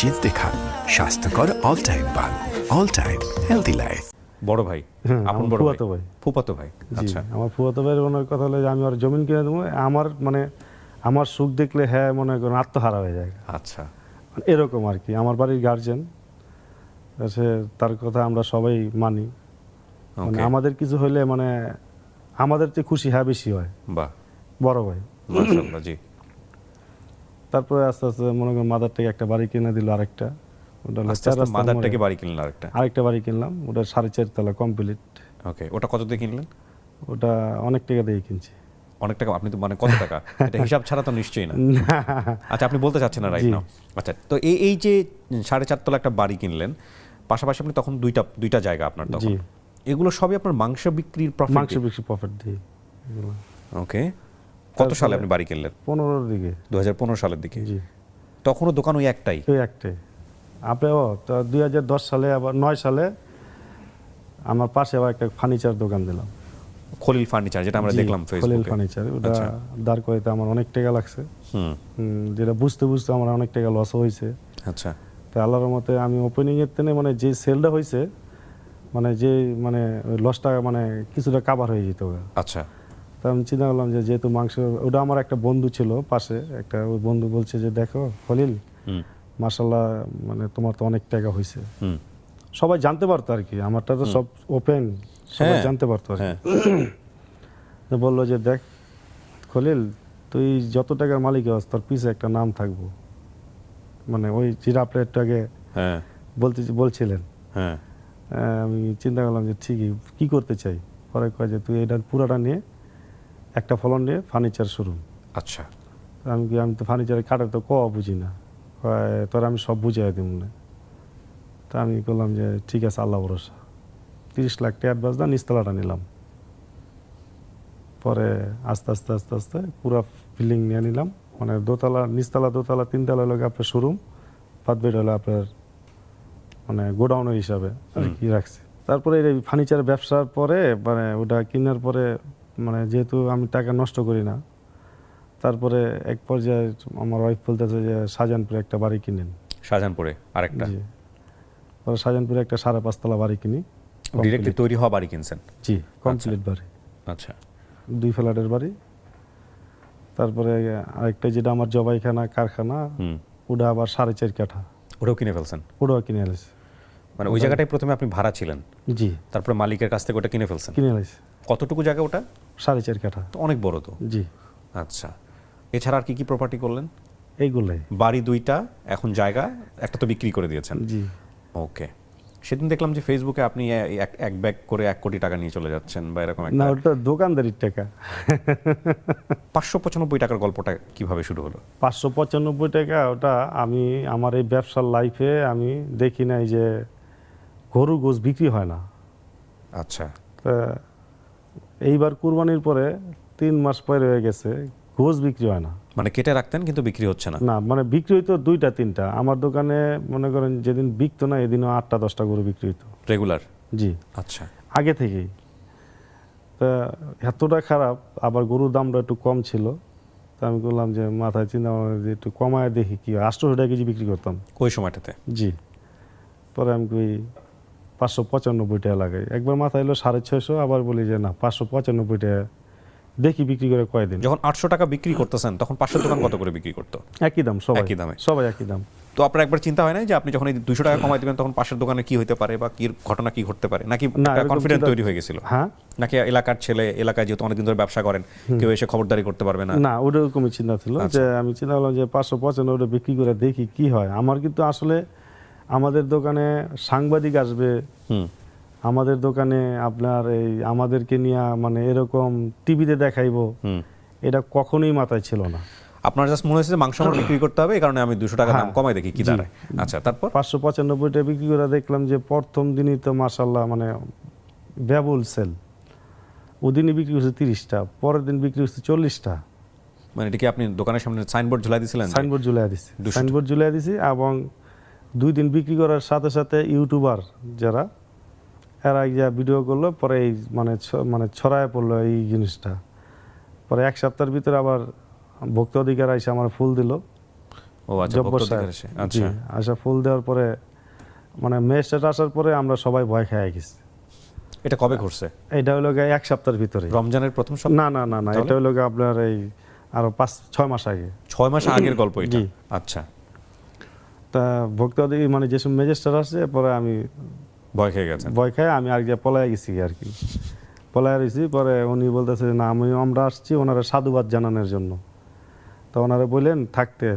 নিশ্চিন্তে খান স্বাস্থ্যকর অল টাইম পান। All time healthy life. বড় ভাই, হ্যাঁ, আপন আমার বড় ফুফাতো ভাই। ফুফাতো ভাই। জি, আচ্ছা, আমার ফুফাতো ভাইয়ের মনে কথা হলো যে আমি আর জমিন কিনে দেবো, আমার মানে আমার সুখ দেখলে হ্যাঁ মনে করেন আত্মহারা হয়ে যায়, আচ্ছা, মানে এরকম আর কি। আমার বাড়ির গার্জেন, সে তার কথা আমরা সবাই মানি, মানে ওকে, আমাদের কিছু হইলে মানে আমাদের চেয়ে খুশি হ্যাঁ বেশি হয় বাহ, বড় ভাই। মাশাআল্লাহ, জি। তারপরে আস্তে আস্তে মনে করেন মাদার থেকে একটা বাড়ি কিনে দিল, আরেকটা ওটা হলো আস্তে চার আস্তে রাস্তার মাদার মোড়ে। থেকে বাড়ি কিনলেন আরেকটা। আরেকটা বাড়ি কিনলাম, ওটা 4.5 তলা কমপ্লিট। ওকে, ওটা কত দিয়ে কিনলেন? ওটা অনেক টাকা দিয়ে কিনছি। অনেক টাকা? আপনি তো মানে কত টাকা? এটা হিসাব ছাড়া তো নিশ্চয়ই না। আচ্ছা, আপনি বলতে চাচ্ছেন না রাইট জি। নাও। আচ্ছা, তো এই যে 4.5 তলা একটা বাড়ি কিনলেন, পাশাপাশি আপনি তখন দুইটা জায়গা আপনার তখন, জি, এগুলো সবই আপনার মাংস বিক্রির প্রফিট? মাংস বেশি প্রফিট দিই এগুলো। ওকে, কত সালে আপনি বাড়ি কিনলেন? 15-র দিকে। 2015 সালের দিকে। জি, তখনও দোকান ওই একটাই? ওই একটাই। আপনিও তো 2010 সালে আবার 9 সালে আমার পাশে আবার একটা ফার্নিচার দোকান দিলাম, খলিল ফার্নিচার, যেটা আমরা জি, দেখলাম খলিল ফেসবুকে। ফার্নিচার। ওটা আচ্ছা। দাঁড় করাইতে আমার অনেক টাকা লাগছে, হুম, যেটা বুঝতে বুঝতে আমার অনেক টাকা লস হয়েছে। আচ্ছা, তো আল্লাহর মতে আমি ওপেনিং এর তেনে মানে যে সেলটা হয়েছে, মানে যে মানে লসটা মানে কিছুটা কাভার হয়ে যেত। আচ্ছা, তো আমি চিন্তা করলাম যে যেহেতু মাংস, ওটা আমার একটা বন্ধু ছিল পাশে, একটা ওই বন্ধু বলছে যে দেখো খলিল, হুম, মাশাল্লাহ মানে তোমার তো অনেক টাকা হয়েছে। হুম, সবাই জানতে পারতো আর কি, আমারটা তো সব ওপেন, সবাই হ্যাঁ, জানতে পারতো আর কি। হ্যাঁ, তো বললো যে দেখ খলিল, তুই যত টাকার মালিক হস তোর পিছে একটা নাম থাকবো, মানে ওই যেটা আপনি একটু আগে হ্যাঁ, বলছিলেন। হ্যাঁ, আমি চিন্তা করলাম যে ঠিকই, কি করতে চাই। পরে কয় যে তুই এটা পুরাটা নিয়ে একটা ফলন নিয়ে ফার্নিচার শুরু। আচ্ছা, আমি তো ফার্নিচারের কাঠের তো বুঝি না, কয় তোর আমি সব বুঝাই দিব না। তা আমি বললাম যে ঠিক আছে, আল্লাহ ভরসা। 30 লাখ টাকা অ্যাডভান্স না, নিচতলাটা নিলাম। পরে আস্তে আস্তে আস্তে আস্তে পুরো বিল্ডিং নিয়ে নিলাম, মানে দোতলা, নিচতলা, দোতলা, 3 তলা হলো আপনার শোরুম, বাদ বেড হলো আপনার মানে গোডাউনের হিসাবে আর কি রাখছি। তারপরে এই ফার্নিচার ব্যবসার পরে মানে ওটা কেনার পরে মানে যেহেতু আমি টাকা নষ্ট করি না, তারপরে এক পর্যায়ে আমার ওয়াইফ বলতেছে যে শাহজাহানপুরে একটা বাড়ি কিনেন। শাহজাহানপুরে আরেকটা? জি, পরে শাহজাহানপুরে একটা 5.5 তলা বাড়ি কিনি। ডিরেক্টলি তৈরি হওয়া বাড়ি কিনছেন? জি, কমপ্লিট বাড়ি, আচ্ছা, 2 ফ্ল্যাটের বাড়ি। তারপরে আরেকটা যেটা আমার জবাইখানা কারখানা, হুম, ওটা আবার 4.5 কাঠা, ওটাও কিনে ফেলছেন? ওটাও কিনে এনেছি। মানে ওই জায়গাটাই প্রথমে আপনি ভাড়া ছিলেন, জি, তারপরে মালিকের কাছ থেকে ওটা কিনে ফেলছেন? কিনে এনেছি। কতটুকু জায়গা ওটা? 4.5 কাঠা। তো অনেক বড় তো। জি, আচ্ছা, এছাড়া আর কি কি প্রপার্টি করলেন? এইগুলাই। বাড়ি 2টা, এখন জায়গা একটা তো বিক্রি করে দিয়েছেন। জি, ওকে, সেদিন দেখলাম যে ফেসবুকে আপনি এক ব্যাগ করে 1 কোটি টাকা নিয়ে চলে যাচ্ছেন বা এরকম না একটা। ওটা দোকানদারির টাকা। 595 টাকার গল্পটা কিভাবে শুরু হলো? 595 টাকা, ওটা আমি আমার এই ব্যবসার লাইফে আমি দেখি নাই যে গরু গোস বিক্রি হয় না। আচ্ছা, তা এইবার কুরবানির পরে 3 মাস পরে হয়ে গেছে, গোস বিক্রি হয় না। মানে কেটে রাখতেন কিন্তু বিক্রি হচ্ছে না? না মানে বিক্রি হইতো 2টা 3টা, আমার দোকানে মনে করেন যেদিন বিকতো না এদিনও 8টা 10টা গরু বিক্রি হইতো। রেগুলার? জি, আচ্ছা, আগে থেকেই। তা এতটা খারাপ, আবার গরুর দামটা একটু কম ছিল। তা আমি বললাম যে মাথায় চিন্তা ভাবনা যে একটু কমায় দেখি কি হয়। 800 টাকা কেজি বিক্রি করতাম। ওই সময়টাতে? জি, পরে আমি কই 595 টাকা লাগাই। একবার মাথায় এলো 650, আবার বলি যে না 595 টাকা দেখি বিক্রি করে কয়দিন। যখন 800 টাকা বিক্রি করতেছেন তখন পাশের দোকান কত করে বিক্রি করতো? একই দাম, সবাই একই দামে? সবাই একই দাম। তো আপনার একবার চিন্তা হয় না যে আপনি যখন এই 200 টাকা কমাই দিবেন তখন পাশের দোকানে কি হইতে পারে বা কি ঘটনা কি ঘটতে পারে, নাকি না, এরকম কনফিডেন্স চিন্তা- তৈরি হয়ে গেছিল? হ্যাঁ, নাকি এলাকার ছেলে, এলাকায় যেহেতু অনেকদিন ধরে ব্যবসা করেন, কেউ এসে খবরদারি করতে পারবে না? না ওরকমই চিন্তা ছিল যে আমি চিন্তা করলাম যে 595 বিক্রি করে দেখি কি হয়। আমার কিন্তু আসলে আমাদের দোকানে সাংবাদিক আসবে, হুম, আমাদের দোকানে আপনার এই আমাদেরকে নিয়ে মানে এরকম টিভিতে দেখাইবো, হুম। এটা কখনোই মাথায় ছিল না। আপনার জাস্ট মনে হয়েছে যে মাংস আমার বিক্রি করতে হবে, এই কারণে আমি 200 টাকা দাম হ্যাঁ, কমাই দেখি কি জি। দাঁড়ায়। আচ্ছা, তারপর? 595 টাকা বিক্রি করে দেখলাম যে প্রথম দিনই তো মাশাল্লাহ মানে ব্যাবল সেল। ওদিনই বিক্রি করছে 30টা, পরের দিন বিক্রি করছে 40টা। মানে এটা কি আপনি দোকানের সামনে সাইনবোর্ড ঝুলাই দিয়েছিলেন? সাইনবোর্ড ঝুলাই দিছি, 200 সাইনবোর্ড ঝুলাই দিছি। এবং 2 দিন বিক্রি করার সাথে সাথে ইউটিউবার যারা এরা গিয়া ভিডিও করলো, পরে এই মানে ছড়ায় পড়লো এই জিনিসটা। পরে 1 সপ্তাহের ভিতরে আবার ভোক্তা অধিকার এসে আমার ফুল দিল। ও আচ্ছা, জব্বর ভক্ত সাহেব। অধিকার এসে, জি, আচ্ছা। আসা ফুল দেওয়ার পরে মানে ম্যাজিস্ট্রেট আসার পরে আমরা সবাই ভয় খেয়ে গেছি। এটা কবে ঘটছে? এটা হলো গিয়ে 1 সপ্তাহের ভিতরে। রমজানের প্রথম সপ্তাহ? না না না না, তাহলে? এটা হলো গিয়ে আপনার এই আরো 5-6 মাস আগে। 6 মাস আগের গল্প এটা? জি। আচ্ছা, তা ভক্তদি মানে যেসব ম্যাজিস্ট্রেট আসছে পরে আমি ভয় খেয়ে গেছেন। ভয় খাই আমি আর গিয়ে পলায় গেছি আর কি। পলায় গেছি পরে উনি বলতেছে না আমরা আসছি ওনারা সাধুবাদ জানানোর জন্য। তো ওনারা বললেন থাকতে।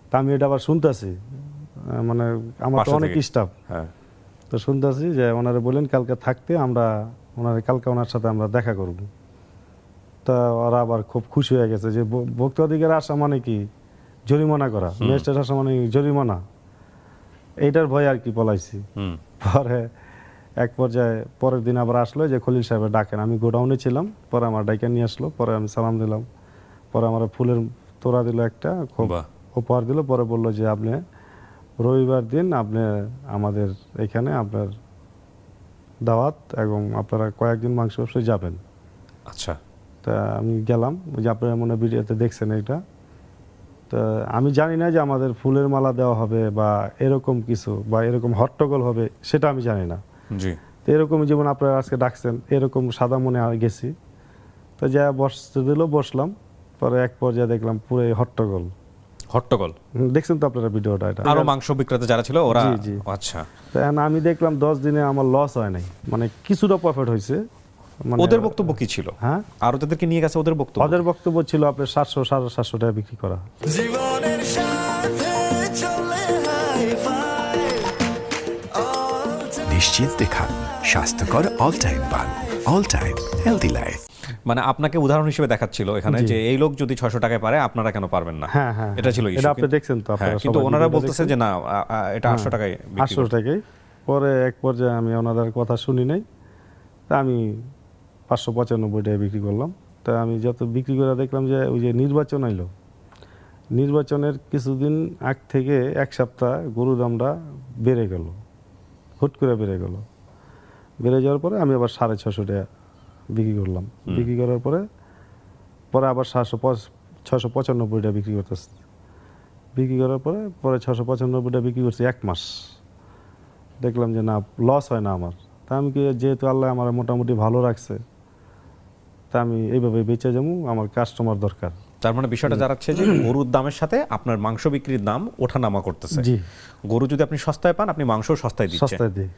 তা আমি এটা আবার শুনতেছি, মানে আমার তো পাশে অনেক থেকে? স্টাফ, হ্যাঁ, তো শুনতেছি যে ওনারা বললেন কালকে থাকতে, আমরা কালকে ওনার সাথে আমরা দেখা করব। তা ওরা আবার খুব খুশি হয়ে গেছে যে ভক্ত অধিকার আসা মানে কি জরিমানা করা, ম্যাজিস্ট্রেট আসা মানে জরিমানা, এইটার ভয় আর কি পলাইছি। হুম, পরে এক পর্যায়ে পরের দিন আবার আসলো যে খলিল সাহেবের ডাকেন, আমি গোডাউনে ছিলাম, পরে আমার ডাইকে নিয়ে আসলো, পরে আমি সালাম দিলাম, পরে আমার ফুলের তোড়া দিল একটা, খুব বাহ। উপহার দিল, পরে বললো যে আপনি রবিবার দিন আপনি আমাদের এখানে আপনার দাওয়াত এবং আপনারা কয়েকদিন মাংস ব্যবসায় যাবেন। আচ্ছা, তা আমি গেলাম, ওই যে আপনারা মনে হয় ভিডিওতে দেখছেন এটা। তা আমি জানি না যে আমাদের ফুলের মালা দেওয়া হবে বা এরকম কিছু বা এরকম হট্টগোল হবে, সেটা আমি জানি না। জি। তো এরকম যেমন আপনারা আজকে ডাকছেন এরকম সাদা মনে গেছি, তো যা বসতে দিল, বসলাম, পরে এক পর্যায়ে দেখলাম পুরো হট্টগোল। হট্টগোল? দেখছেন তো আপনারা ভিডিওটা? এটা আরো মাংস বিক্রেতা যারা ছিল ওরা? জি, জি। আচ্ছা, তো আমি দেখলাম 10 দিনে আমার লস হয় নাই, মানে কিছুটা প্রফিট হয়েছে। মানে ওদের বক্তব্য কি ছিল? হ্যাঁ, আর ওদেরকে নিয়ে গেছে, ওদের বক্তব্য? ওদের বক্তব্য ছিল আপনার 700-750 টাকা বিক্রি করা। জীবনের সাথে চলে হাই ফাই নিশ্চিন্তে খান স্বাস্থ্যকর অল টাইম পান। All time healthy life. মানে আপনাকে উদাহরণ হিসেবে দেখাচ্ছিল এখানে জি। যে এই লোক যদি 600 টাকায় পারে আপনারা কেন পারবেন না? হ্যাঁ হ্যাঁ, এটা ছিল এটা issue। আপনি দেখছেন তো? হ্যাঁ, আপনারা কিন্তু সবাই ওনারা ভিডিওটা বলতেছে দেখছেন? যে না, এটা 800 টাকায় বিক্রি 800 করতে। টাকাই। পরে এক পর্যায়ে আমি ওনাদের কথা শুনি নাই, তা আমি 595 টাকায় বিক্রি করলাম। তা আমি যত বিক্রি করে দেখলাম যে ওই যে নির্বাচন আইলো, নির্বাচনের কিছুদিন আগ থেকে 1 সপ্তাহ গরুর দামটা বেড়ে গেল, হুট করে বেড়ে গেল। বেড়ে যাওয়ার পরে আমি আবার 650 টাকা বিক্রি করলাম। বিক্রি করার পরে পরে আবার 695 টাকা বিক্রি করতেছি। বিক্রি করার পরে 695 টাকা বিক্রি করছি 1 মাস। দেখলাম যে না, লস হয় না আমার। তা আমি কি, যেহেতু আল্লাহ আমার মোটামুটি ভালো রাখছে, তা আমি এইভাবে বেঁচে যাবো, আমার কাস্টমার দরকার। তার মানে বিষয়টা দাঁড়াচ্ছে যে গরুর দামের সাথে আপনার মাংস বিক্রির দাম ওঠানামা করতেছে। জি, গরু যদি আপনি সস্তায় পান, আপনি মাংস সস্তায় দিচ্ছেন। সস্তায় দিই।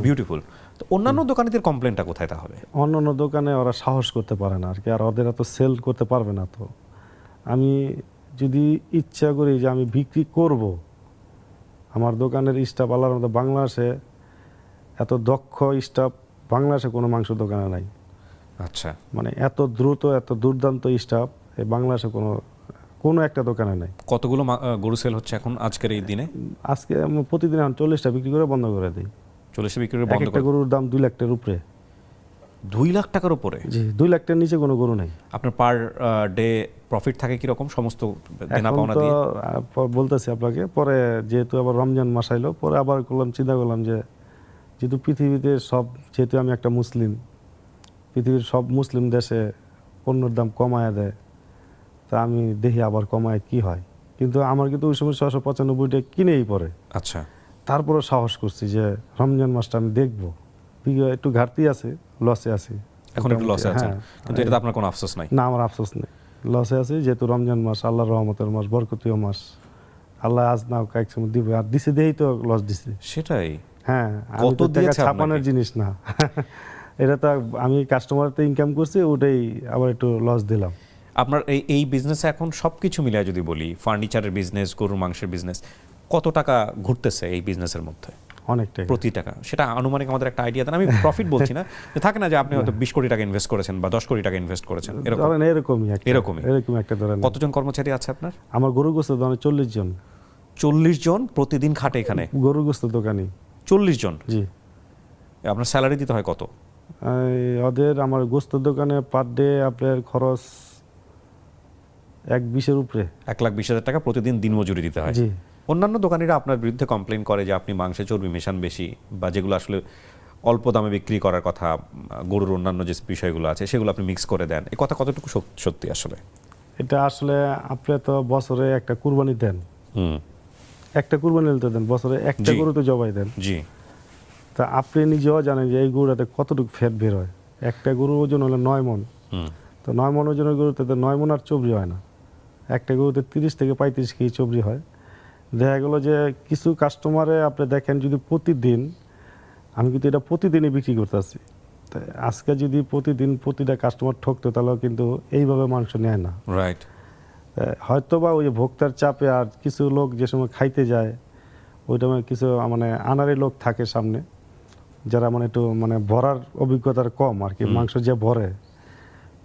বিউটিফুল। তো অন্যান্য দোকানীদের কমপ্লেনটা কোথায় তাহলে? অন্য অন্য দোকানে ওরা সাহস করতে পারে না আর কি, আর ওদের এত সেল করতে পারবে না। তো আমি যদি ইচ্ছা করি যে আমি বিক্রি করব, আমার দোকানের স্টাফ আল্লাহর মতো বাংলাদেশে এত দক্ষ স্টাফ বাংলাদেশে কোনো মাংস দোকানে নাই। আচ্ছা, মানে এত দ্রুত, এত দুর্দান্ত স্টাফ এই বাংলাদেশে কোনো একটা দোকানে নাই। কতগুলো গরু সেল হচ্ছে এখন আজকের এই দিনে? আজকে আমি প্রতিদিন 40টা বিক্রি করে বন্ধ করে দিই। 40 বিক্রি করে এক বন্ধ একটা করে? গরুর দাম 2 লাখ টাকার উপরে। 2 লাখ টাকার উপরে? জি, 2 লাখ টাকার নিচে কোনো গরু নেই। আপনার পার ডে প্রফিট থাকে কিরকম সমস্ত দেনা এখন পাওনা তো দিয়ে? বলতেছি আপনাকে, পরে যেহেতু আবার রমজান মাস আইলো, পরে আবার চিন্তা করলাম যে যেহেতু পৃথিবীতে সব, যেহেতু আমি একটা মুসলিম, পৃথিবীর সব মুসলিম দেশে পণ্যের দাম কমায় দেয়, তা আমি দেখি আবার কমায় কি হয়। কিন্তু আমার কিন্তু ওই সময় 695 টাকা কিনেই পড়ে। আচ্ছা, তারপরে সাহস করছি যে রমজান মাসটা আমি দেখবো, একটু ঘাটতি আছে, লসে আছি এখন একটু লসে আছেন, হ্যাঁ। কিন্তু এটাতে আপনার কোনো আফসোস নাই? না, আমার আফসোস নেই, লসে আছি যেহেতু রমজান মাস আল্লাহর রহমতের মাস, বরকতীয় মাস। আল্লাহ আজ না কয়েক সময় দিবে, আর দিছে দিয়েই তো লস দিছে। সেটাই। হ্যাঁ, আমি কত তো টাকা দিয়েছে ছাপানোর আপনাকে? জিনিস না। এটা তো আমি কাস্টমারতে ইনকাম করছি, ওটাই আবার একটু লস দিলাম। আপনার এই বিজনেসে এখন সবকিছু মিলিয়ে যদি বলি, ফার্নিচারের বিজনেস, গরুর মাংসের বিজনেস, কত টাকা ঘুরতেছে এই বিজনেসের মধ্যে অনেক টাকা। প্রতি টাকা? সেটা আনুমানিক আমাদের একটা আইডিয়া দেন। আমি প্রফিট বলছি না, যে থাকে না যে আপনি হয়তো 20 কোটি টাকা ইনভেস্ট করেছেন বা 10 কোটি টাকা ইনভেস্ট করেছেন, এরকম ধরেন এরকমই এরকম একটা ধরেন। কতজন কর্মচারী আছে আপনার? আমার গরু গোস্ত দোকানে 40 জন। 40 জন প্রতিদিন খাটে এখানে? গরু গোস্ত দোকানি 40 জন? জি। আপনার স্যালারি দিতে হয় কত? ওদের আমার গোস্ত দোকানে পার ডে আপনার খরচ 1,20,000 উপরে। 1,20,000 টাকা প্রতিদিন দিনমজুরি দিতে হয়। জি। অন্যান্য দোকানিরা আপনার বিরুদ্ধে কমপ্লেন করে যে আপনি মাংসে চর্বি মেশান বেশি, বা যেগুলো আসলে অল্প দামে বিক্রি করার কথা, গরুর অন্যান্য যে বিষয়গুলো আছে সেগুলো আপনি মিক্স করে দেন। এই কথা কতটুকু সত্যি আসলে? এটা আসলে আপনি তো বছরে একটা কুরবানি দেন, হুম, একটা কুরবানি দিতে দেন, বছরে একটা জি। গরু তো জবাই দেন। জি, তা আপনি নিজেও জানেন যে এই গরুটাতে কতটুকু ফ্যাট বের হয়। একটা গরুর ওজন হলো 9 মণ। হুম, তো 9 মণ ওজনের গরুতে তো 9 মণ আর চবরি হয় না। একটা গরুতে 30 থেকে 35 কেজি চবরি হয়। দেখা গেলো যে কিছু কাস্টমারে আপনি দেখেন যদি প্রতিদিন, আমি কিন্তু এটা প্রতিদিনই বিক্রি করতেছি, তা আজকে যদি প্রতিদিন প্রতিটা কাস্টমার ঠকতো তাহলে কিন্তু এইভাবে মাংস নেয় না। রাইট। হয়তো বা ওই ভোক্তার চাপে আর কিছু লোক যে সময় খাইতে যায় ওই টাইমে কিছু মানে আনারি লোক থাকে সামনে, যারা মানে একটু মানে ভরার অভিজ্ঞতার কম আর কি, মাংস যে ভরে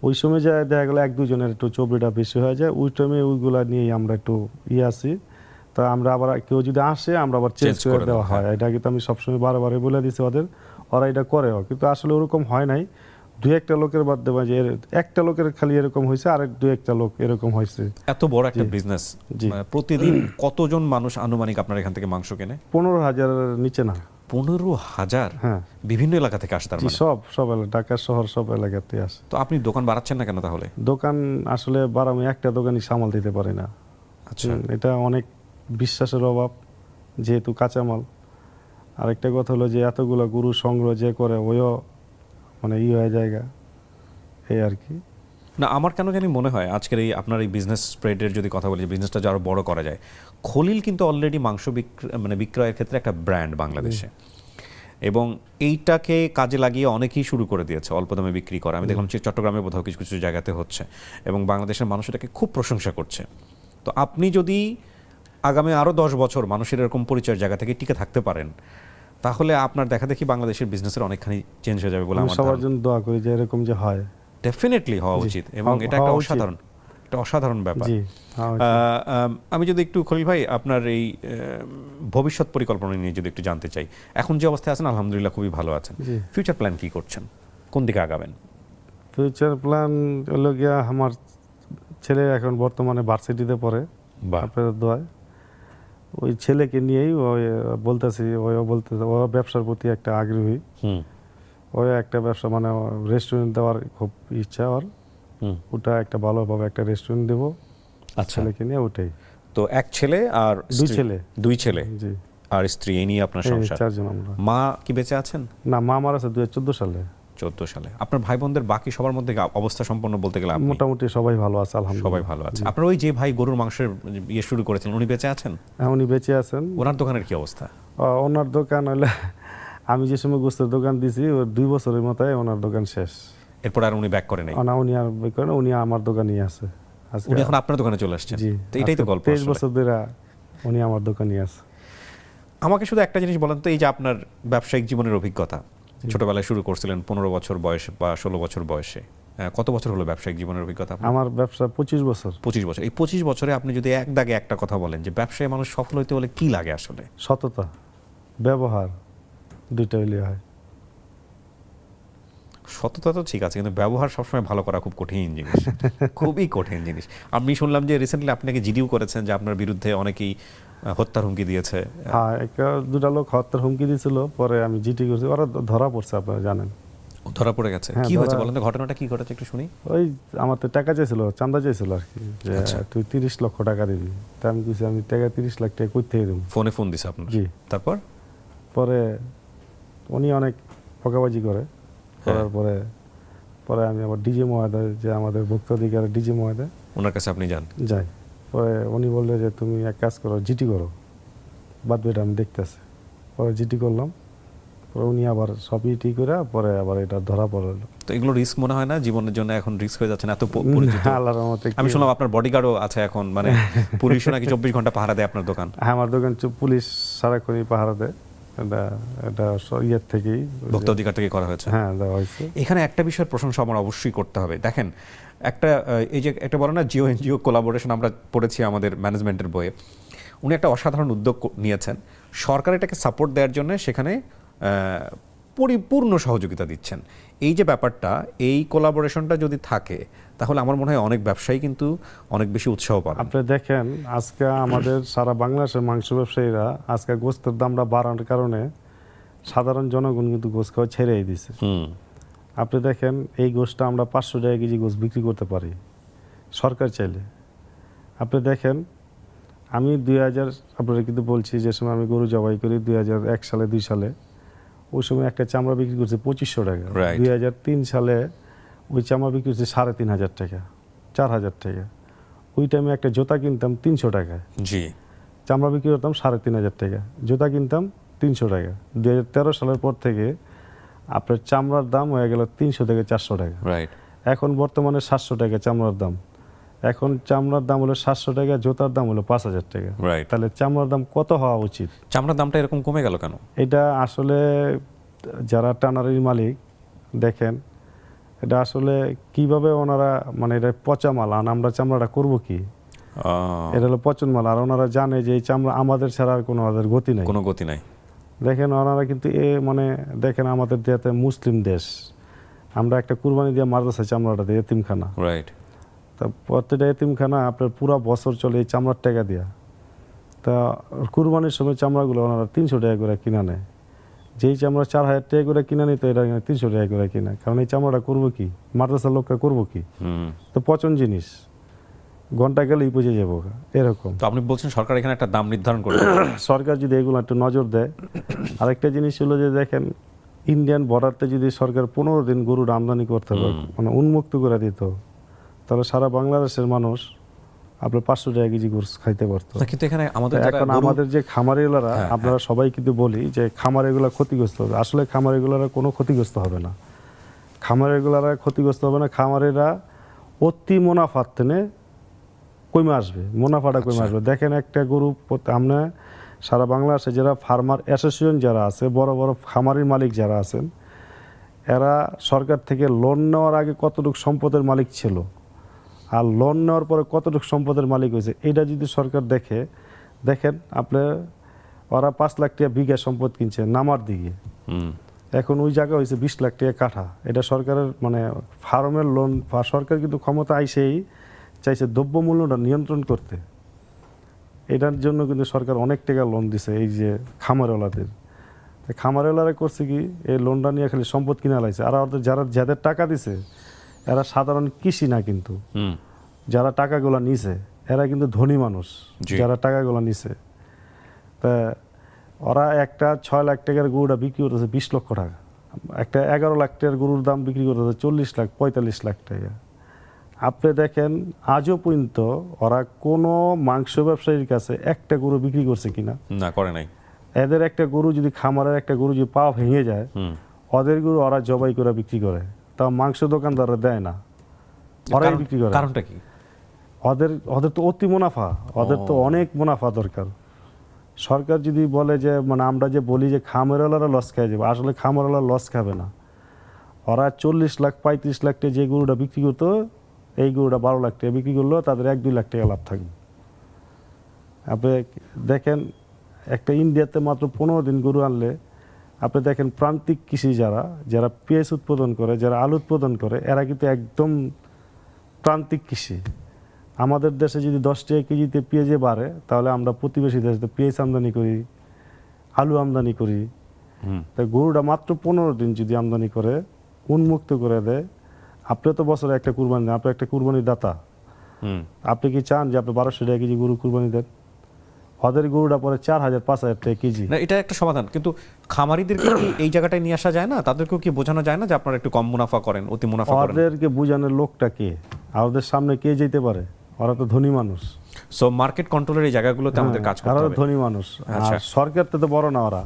ওই সময় যায় দেখা গেলো 1-2 জনের একটু চর্বিটা বেশি হয়ে যায়, ওই টাইমে ওইগুলা নিয়েই আমরা একটু আছি। তা আমরা আবার কেউ যদি আসে আমরা আবার চেঞ্জ Change করে করে দেওয়া দেওয়া, হয়। হ্যাঁ। এটা কিন্তু আমি সবসময় বারে বলে দিছি ওদের, ওরা এটা করেও, কিন্তু আসলে ওরকম হয় নাই। 2-1টা লোকের বাদ দেওয়া যে একটা লোকের খালি এরকম হয়েছে, আর 2-1টা লোক এরকম হয়েছে। এত বড় একটা বিজনেস, জি। প্রতিদিন কতজন মানুষ আনুমানিক আপনার এখান থেকে মাংস কেনে? 15,000-এর নিচে না। 15,000? হ্যাঁ। বিভিন্ন এলাকা থেকে আসতার জি, মানে। সব এলাকা, ঢাকা শহর সব এলাকাতে আসে। তো আপনি দোকান বাড়াচ্ছেন না কেন তাহলে? দোকান আসলে বারামে একটা দোকানই সামাল দিতে পারি না। আচ্ছা, এটা অনেক বিশ্বাসের অভাব, যেহেতু কাঁচামাল। আরেকটা কথা হলো যে এতগুলো গরু সংগ্রহ যে করে ওইও মানে হয়ে জায়গা, এই আর কি। না আমার কেন জানি মনে হয় আজকের এই আপনার এই বিজনেস স্প্রেডের যদি কথা বলি, বিজনেসটা যে আরো বড় করা যায়, খলিল কিন্তু অলরেডি মাংস বিক্রয়ের ক্ষেত্রে একটা ব্র্যান্ড বাংলাদেশে, এবং এইটাকে কাজে লাগিয়ে অনেকেই শুরু করে দিয়েছে অল্প দামে বিক্রি করা। আমি দেখলাম যে চট্টগ্রামে কোথাও কিছু কিছু জায়গাতে হচ্ছে, এবং বাংলাদেশের মানুষ এটাকে খুব প্রশংসা করছে। তো আপনি যদি আগামী আরও 10 বছর মানুষের এরকম পরিচয়ের জায়গা থেকে টিকে থাকতে পারেন, তাহলে আপনার দেখা দেখি বাংলাদেশের বিজনেসের অনেকখানি চেঞ্জ হয়ে যাবে বলে আমি আমার সবার ধারণা। জন্য দোয়া করি যে এরকম যে হয়। ডেফিনেটলি হওয়া জি, উচিত, এবং এটা একটা হওয়া উচিত। অসাধারণ ব্যাপার। জি, হওয়া উচিত। আমি যদি একটু খলিল ভাই আপনার এই ভবিষ্যৎ পরিকল্পনা নিয়ে যদি একটু জানতে চাই, এখন যে অবস্থায় আছেন আলহামদুলিল্লাহ খুবই ভালো আছেন, জি। ফিউচার প্ল্যান কি করছেন, কোন দিকে আগাবেন? ফিউচার প্ল্যান হলো গিয়া আমার ছেলে এখন বর্তমানে ভার্সিটিতে পড়ে, বাহ। আপনাদের দোয়ায়। ওই ছেলেকে নিয়েই ওই বলতেছি, ও ব্যবসার প্রতি একটা আগ্রহী। হুম, ওই একটা ব্যবসা মানে রেস্টুরেন্ট দেওয়ার খুব ইচ্ছা ওর। হুম, ওটা একটা ভালোভাবে একটা রেস্টুরেন্ট দেবো আচ্ছা। ছেলেকে নিয়ে, ওটাই। তো এক ছেলে আর দুই স্ত্রী? ছেলে। দুই ছেলে জি, আর স্ত্রী, এই নিয়ে আপনার এই সংসার। 4 জন আমরা। মা কি বেঁচে আছেন? না, মা মারা আছে 2014 সালে। 14 সালে। আপনার ভাই বোনদের বাকি সবার মধ্যে অবস্থা সম্পন্ন বলতে গেলে আপনি? মোটামুটি সবাই ভালো আছে আলহামদুলিল্লাহ। সবাই ভালো আছে। আপনার ওই যে ভাই গরুর মাংসের ইয়ে শুরু করেছিলেন, উনি বেঁচে আছেন? হ্যাঁ, উনি বেঁচে আছেন। ওনার দোকানের কি অবস্থা? ওনার দোকান হলে আমি যে সময় গোস্তের দোকান দিছি ওর 2 বছরের মাথায় ওনার দোকান শেষ। এরপর আর উনি ব্যাক করে নাই? না, উনি আর বই করেন, উনি আমার দোকানই আছে আজকে। উনি এখন আপনার দোকানে চলে আসছেন? জি, তো এটাই তো আজকে গল্প 23 আসলে। বছর ধরে উনি আমার দোকানই আছে। আমাকে শুধু একটা জিনিস বলেন তো, এই যে আপনার ব্যবসায়িক জীবনের অভিজ্ঞতা, ছোটবেলায় শুরু করছিলেন 15 বছর বয়সে বা 16 বছর বয়সে, কত বছর হলো ব্যবসায়িক জীবনের অভিজ্ঞতা আপনার? আমার ব্যবসা 25 বছর। 25 বছর। এই 25 বছরে আপনি যদি এক দাগে একটা কথা বলেন যে ব্যবসায় মানুষ সফল হইতে হলে কি লাগে আসলে? সততা, ব্যবহার, দুইটা হইলে হয়। সততা তো ঠিক আছে, কিন্তু ব্যবহার সবসময় ভালো করা খুব কঠিন জিনিস, খুবই কঠিন জিনিস। আমি শুনলাম যে রিসেন্টলি আপনাকে জিডিও করেছেন, যে আপনার বিরুদ্ধে অনেকেই হত্যার হুমকি দিয়েছে। হ্যাঁ, একটা দুটা লোক হত্যার হুমকি দিয়েছিল, পরে আমি জিটি করছি, ওরা ধরা পড়ছে, আপনারা জানেন। ধরা পড়ে গেছে? হ্যাঁ, কি হয়েছে ধরা- বলেন তো, ঘটনাটা কি ঘটেছে একটু শুনি। ওই আমার তো টাকা চাইছিল, চাঁদা চাইছিল আর কি, যে আচ্ছা। তুই 30 লক্ষ টাকা দিবি। তা আমি কিছু আমি টাকা 30 লাখ টাকা কই থেকে দেবো। ফোন দিছে আপনার? জি। তারপর? পরে উনি অনেক পকাবাজি করে, করার পরে পরে আমি আবার ডিজে মহোদয়, যে আমাদের ভোক্তাধিকারের ডিজে মহোদয়, ওনার কাছে আপনি যান? যাই। পরে উনি বললে যে তুমি এক কাজ করো, জিটি করো, বাদ বাকিটা আমি দেখতেছি। পরে জিটি করলাম, পরে উনি আবার সবই ঠিক করে পরে আবার এটা ধরা পড়লো। তো এগুলো রিস্ক মনে হয় না জীবনের জন্য? এখন রিস্ক হয়ে যাচ্ছে না এত পরিচিত? আল্লাহর রহমতে আমি শুনলাম আপনার বডিগার্ডও আছে এখন, মানে পুলিশও নাকি 24 ঘন্টা পাহারা দেয় আপনার দোকান। হ্যাঁ, আমার দোকান পুলিশ সারাক্ষণই পাহারা দেয়। এটা ইয়ের থেকেই, ভোক্তা অধিকার থেকে করা হয়েছে। হ্যাঁ, দেওয়া হয়েছে। এখানে একটা বিষয়ের প্রশংসা আমার অবশ্যই করতে হবে। দেখেন, একটা এই যে একটা বলে না জিও এনজিও কোলাবোরেশন, আমরা পড়েছি আমাদের ম্যানেজমেন্টের বইয়ে। উনি একটা অসাধারণ উদ্যোগ নিয়েছেন, সরকার এটাকে সাপোর্ট দেওয়ার জন্য সেখানে পরিপূর্ণ সহযোগিতা দিচ্ছেন। এই যে ব্যাপারটা, এই কোলাবোরেশনটা যদি থাকে তাহলে আমার মনে হয় অনেক ব্যবসায়ী কিন্তু অনেক বেশি উৎসাহ পাবে। আপনি দেখেন আজকে আমাদের সারা বাংলাদেশের মাংস ব্যবসায়ীরা আজকে গোস্তের দামটা বাড়ানোর কারণে সাধারণ জনগণ কিন্তু গোস্ত খাওয়া ছেড়েই দিছে। আপনি দেখেন এই গোস্তটা আমরা 500 টাকা কেজি গোস্ত বিক্রি করতে পারি সরকার চাইলে। আপনি দেখেন আমি 2000 আপনারা কিন্তু বলছি যে সময় আমি গরু জবাই করি 2001 সালে 2 সালে ওই সময় একটা চামড়া বিক্রি করছে 2500 টাকা। Right. 2003 সালে ওই চামড়া বিক্রি করছে 3500 টাকা, 4000 টাকা। ওই টাইমে একটা জুতা কিনতাম 300 টাকায়, জি, চামড়া বিক্রি করতাম 3500 টাকা, জুতা কিনতাম 300 টাকা। 2013 সালের পর থেকে আপনার চামড়ার দাম হয়ে গেল 300 থেকে 400 টাকা। রাইট। এখন বর্তমানে 700 টাকা চামড়ার দাম। এখন চামড়ার দাম হলো 700 টাকা, জুতার দাম হলো 5000 টাকা। Right. তাহলে চামড়ার দাম কত হওয়া উচিত? চামড়ার দামটা এরকম কমে গেল কেন? এটা আসলে যারা টানারির মালিক দেখেন, এটা আসলে কিভাবে ওনারা মানে এটা পচা মাল, আর আমরা চামড়াটা করবো কি? এটা হলো পচন মাল, আর ওনারা জানে যে এই চামড়া আমাদের ছাড়া আর কোনো ওদের গতি নেই। কোনো গতি নাই। দেখেন ওনারা কিন্তু মানে দেখেন আমাদের দেশে মুসলিম দেশ, আমরা একটা কুরবানি দিয়ে মারতেছে চামড়াটা দিয়ে এতিমখানা। রাইট। তা প্রত্যেকটা এতিমখানা আপনার পুরা বছর চলে এই চামড়ার টাকা দিয়া। তা কুরবানির সময় চামড়াগুলো ওনারা 300 টাকা করে কিনা নেয়। যেই চামড়া 4000 টাকা করে কিনা নিত, এটা 300 টাকা করে কিনা। কারণ এই চামড়াটা করবো কি, মাদ্রাসার লোকটা করবো কি? তো পচন জিনিস, ঘন্টা গেলেই পচে যাবো এরকম। তো আপনি বলছেন সরকার এখানে একটা দাম নির্ধারণ করবে। সরকার যদি এগুলো একটু নজর দেয়। আরেকটা জিনিস হলো যে দেখেন ইন্ডিয়ান বর্ডারতে যদি সরকার 15 দিন গরুর আমদানি করতে পারে, মানে উন্মুক্ত করে দিত, তাহলে সারা বাংলাদেশের মানুষ আপনার 500 টাকা কেজি গরু খাইতে পারতো। না, কিন্তু এখানে আমাদের যারা এখন গরু- আমাদের যে খামারিগুলারা, হ্যাঁ, আপনারা সবাই কিন্তু বলি যে খামারিগুলা ক্ষতিগ্রস্ত হবে। আসলে খামারিগুলারা কোনো ক্ষতিগ্রস্ত হবে না। খামারিগুলারা ক্ষতিগ্রস্ত হবে না। খামারিরা অতি মুনাফার থেকে কমে আসবে, মুনাফাটা কমে আসবে। দেখেন একটা গরু আমরা সারা বাংলাদেশে যারা ফার্মার অ্যাসোসিয়েশন যারা আছে, বড় বড় খামারির মালিক যারা আছেন, এরা সরকার থেকে লোন নেওয়ার আগে কতটুকু সম্পদের মালিক ছিল, আর লোন নেওয়ার পরে কতটুকু সম্পদের মালিক হয়েছে, এটা যদি সরকার দেখে, দেখেন আপনার ওরা 5 লাখ টাকা বিঘা সম্পদ কিনছে নামার দিকে, হুম, এখন ওই জায়গা হয়েছে 20 লাখ টাকা কাঠা। এটা সরকারের মানে ফার্মের লোন, সরকার কিন্তু ক্ষমতা আইসেই চাইছে দ্রব্যমূল্যটা নিয়ন্ত্রণ করতে। এটার জন্য কিন্তু সরকার অনেক টাকা লোন দিছে এই যে খামারওয়ালাদের। খামারওয়ালারা করছে কি, এই লোনটা নিয়ে খালি সম্পদ কিনা লাইছে। আর ওদের যাদের টাকা দিছে এরা সাধারণ কৃষি না, কিন্তু হুম, যারা টাকাগুলো নিছে এরা কিন্তু ধনী মানুষ, জি। যারা টাকাগুলো নিছে। তা ওরা একটা 6 লাখ টাকার গরুটা বিক্রি করতেছে 20 লক্ষ টাকা, একটা 11 লাখ টাকার গরুর দাম বিক্রি করতেছে 40 লাখ 45 লাখ টাকা। আপনি দেখেন আজও পর্যন্ত ওরা কোনো মাংস ব্যবসায়ীর কাছে একটা গরু বিক্রি করছে কিনা? না, করে নাই। এদের একটা গরু যদি, খামারের একটা গরু যদি পা ভেঙে যায়, ওদের গরু ওরা জবাই করে বিক্রি করে, তা মাংস দোকানদাররা দেয় না, ওরাই কারণ- বিক্রি করে। কারণটা কি? ওদের তো অতি মুনাফা, ওদের তো অনেক মুনাফা দরকার। সরকার যদি বলে যে মানে আমরা যে বলি যে খামারওয়ালারা লস খেয়ে যাবে, আসলে খামারওয়ালা লস খাবে না। ওরা 40 লাখ 35 লাখ টাকা যে গরুটা বিক্রি করতো, এই গরুটা 12 লাখ টাকা বিক্রি করলেও তাদের 1-2 লাখ টাকা লাভ থাকবে। আপনি দেখেন একটা ইন্ডিয়াতে মাত্র 15 দিন গরু আনলে, আপনি দেখেন প্রান্তিক কৃষি যারা পেঁয়াজ উৎপাদন করে, যারা আলু উৎপাদন করে, এরা কিন্তু একদম প্রান্তিক কৃষি। আমাদের দেশে যদি 10 টাকা কেজিতে পেঁয়াজে বাড়ে, তাহলে আমরা প্রতিবেশী দেশে পেঁয়াজ আমদানি করি, আলু আমদানি করি। তাই গরুটা মাত্র 15 দিন যদি আমদানি করে, উন্মুক্ত করে দেয়, আপনি তো বছরে একটা কুরবানি দেন, আপনি একটা কুরবানির দাতা, আপনি কি চান যে আপনি 1200 টাকা কেজি গরু কুরবানি দেন? ওদের গরুটা পরে 4000-5000 টাকা কেজি। না, এটা একটা সমাধান, কিন্তু খামারিদেরকে কি এই জায়গাটায় নিয়ে আসা যায় না? তাদেরকেও কি বোঝানো যায় না যে আপনারা একটু কম মুনাফা করেন, অতি মুনাফা করেন? ওদেরকে বুঝানোর লোকটা কে? আর ওদের সামনে কে যেতে পারে? ওরা তো ধনী মানুষ। সো মার্কেট কন্ট্রোলের এই জায়গাগুলোতে আমাদের কাজ করতে ওরা হবে। ধনী মানুষ, আচ্ছা। আর সরকার তো বড় না ওরা।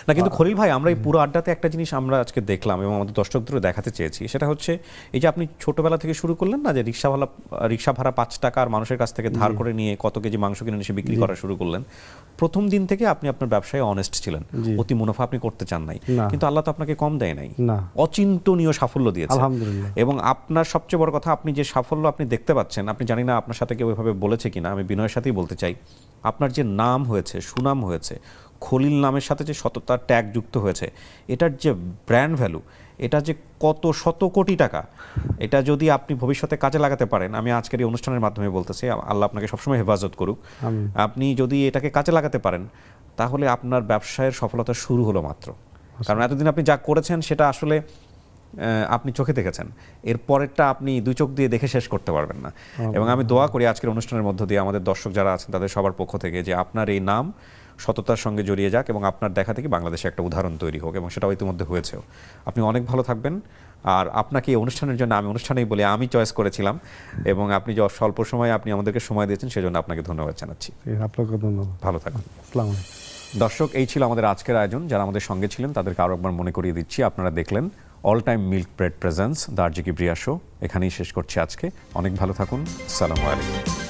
না, কিন্তু খলিল ভাই, আমরা এই পুরো আড্ডাতে একটা জিনিস আমরা আজকে দেখলাম এবং আমাদের দর্শকদেরও দেখাতে চেয়েছি, সেটা হচ্ছে এই যে আপনি ছোটবেলা থেকে শুরু করলেন না, যে রিক্সা ভাড়া 5 টাকা আর মানুষের কাছ থেকে ধার করে নিয়ে কত কেজি মাংস কিনে এসে বিক্রি করা শুরু করলেন। প্রথম দিন থেকে আপনি আপনার ব্যবসায় অনেস্ট ছিলেন, জি। অতি মুনাফা আপনি করতে চান নাই, না। কিন্তু আল্লাহ তো আপনাকে কম দেয় নাই, না। অচিন্তনীয় সাফল্য দিয়েছে আলহামদুলিল্লাহ। এবং আপনার সবচেয়ে বড় কথা, আপনি যে সাফল্য আপনি দেখতে পাচ্ছেন, আপনি জানি না আপনার সাথে কেউ এভাবে বলেছে কিনা, আমি বিনয়ের সাথেই বলতে চাই, আপনার যে নাম হয়েছে, সুনাম হয়েছে, খলিল নামের সাথে যে সততার ট্যাগ যুক্ত হয়েছে, এটার যে ব্র্যান্ড ভ্যালু, এটা যে কত শত কোটি টাকা, এটা যদি আপনি ভবিষ্যতে কাজে লাগাতে পারেন, আমি আজকের এই অনুষ্ঠানের মাধ্যমে বলতেছি, আল্লাহ আপনাকে সবসময় হেফাজত করুক, আমিন। আপনি যদি এটাকে কাজে লাগাতে পারেন, তাহলে আপনার ব্যবসায়ের সফলতা শুরু হলো মাত্র। কারণ এতদিন আপনি যা করেছেন সেটা আসলে আপনি চোখে দেখেছেন, এর পরেরটা আপনি দুই চোখ দিয়ে দেখে শেষ করতে পারবেন না। এবং আমি দোয়া করি আজকের অনুষ্ঠানের মধ্য দিয়ে আমাদের দর্শক যারা আছেন তাদের সবার পক্ষ থেকে যে আপনার এই নাম সততার সঙ্গে জড়িয়ে যাক এবং আপনার দেখা থেকে বাংলাদেশে একটা উদাহরণ তৈরি হোক, এবং সেটাও ইতিমধ্যে হয়েছেও। আপনি অনেক ভালো থাকবেন। আর আপনাকে এই অনুষ্ঠানের জন্য আমি অনুষ্ঠানেই বলি আমি চয়েস করেছিলাম, এবং আপনি যে স্বল্প সময়ে আপনি আমাদেরকে সময় দিয়েছেন সেজন্য আপনাকে ধন্যবাদ জানাচ্ছি। আপনাকে ধন্যবাদ। ভালো থাকুন। আসসালামু আলাইকুম। দর্শক, এই ছিল আমাদের আজকের আয়োজন। যারা আমাদের সঙ্গে ছিলেন তাদেরকে আরও একবার মনে করিয়ে দিচ্ছি, আপনারা দেখলেন all time milk bread presents the আরজেকি প্রিয়া শো। এখানেই শেষ করছি আজকে। অনেক ভালো থাকুন। আসসালামু আলাইকুম।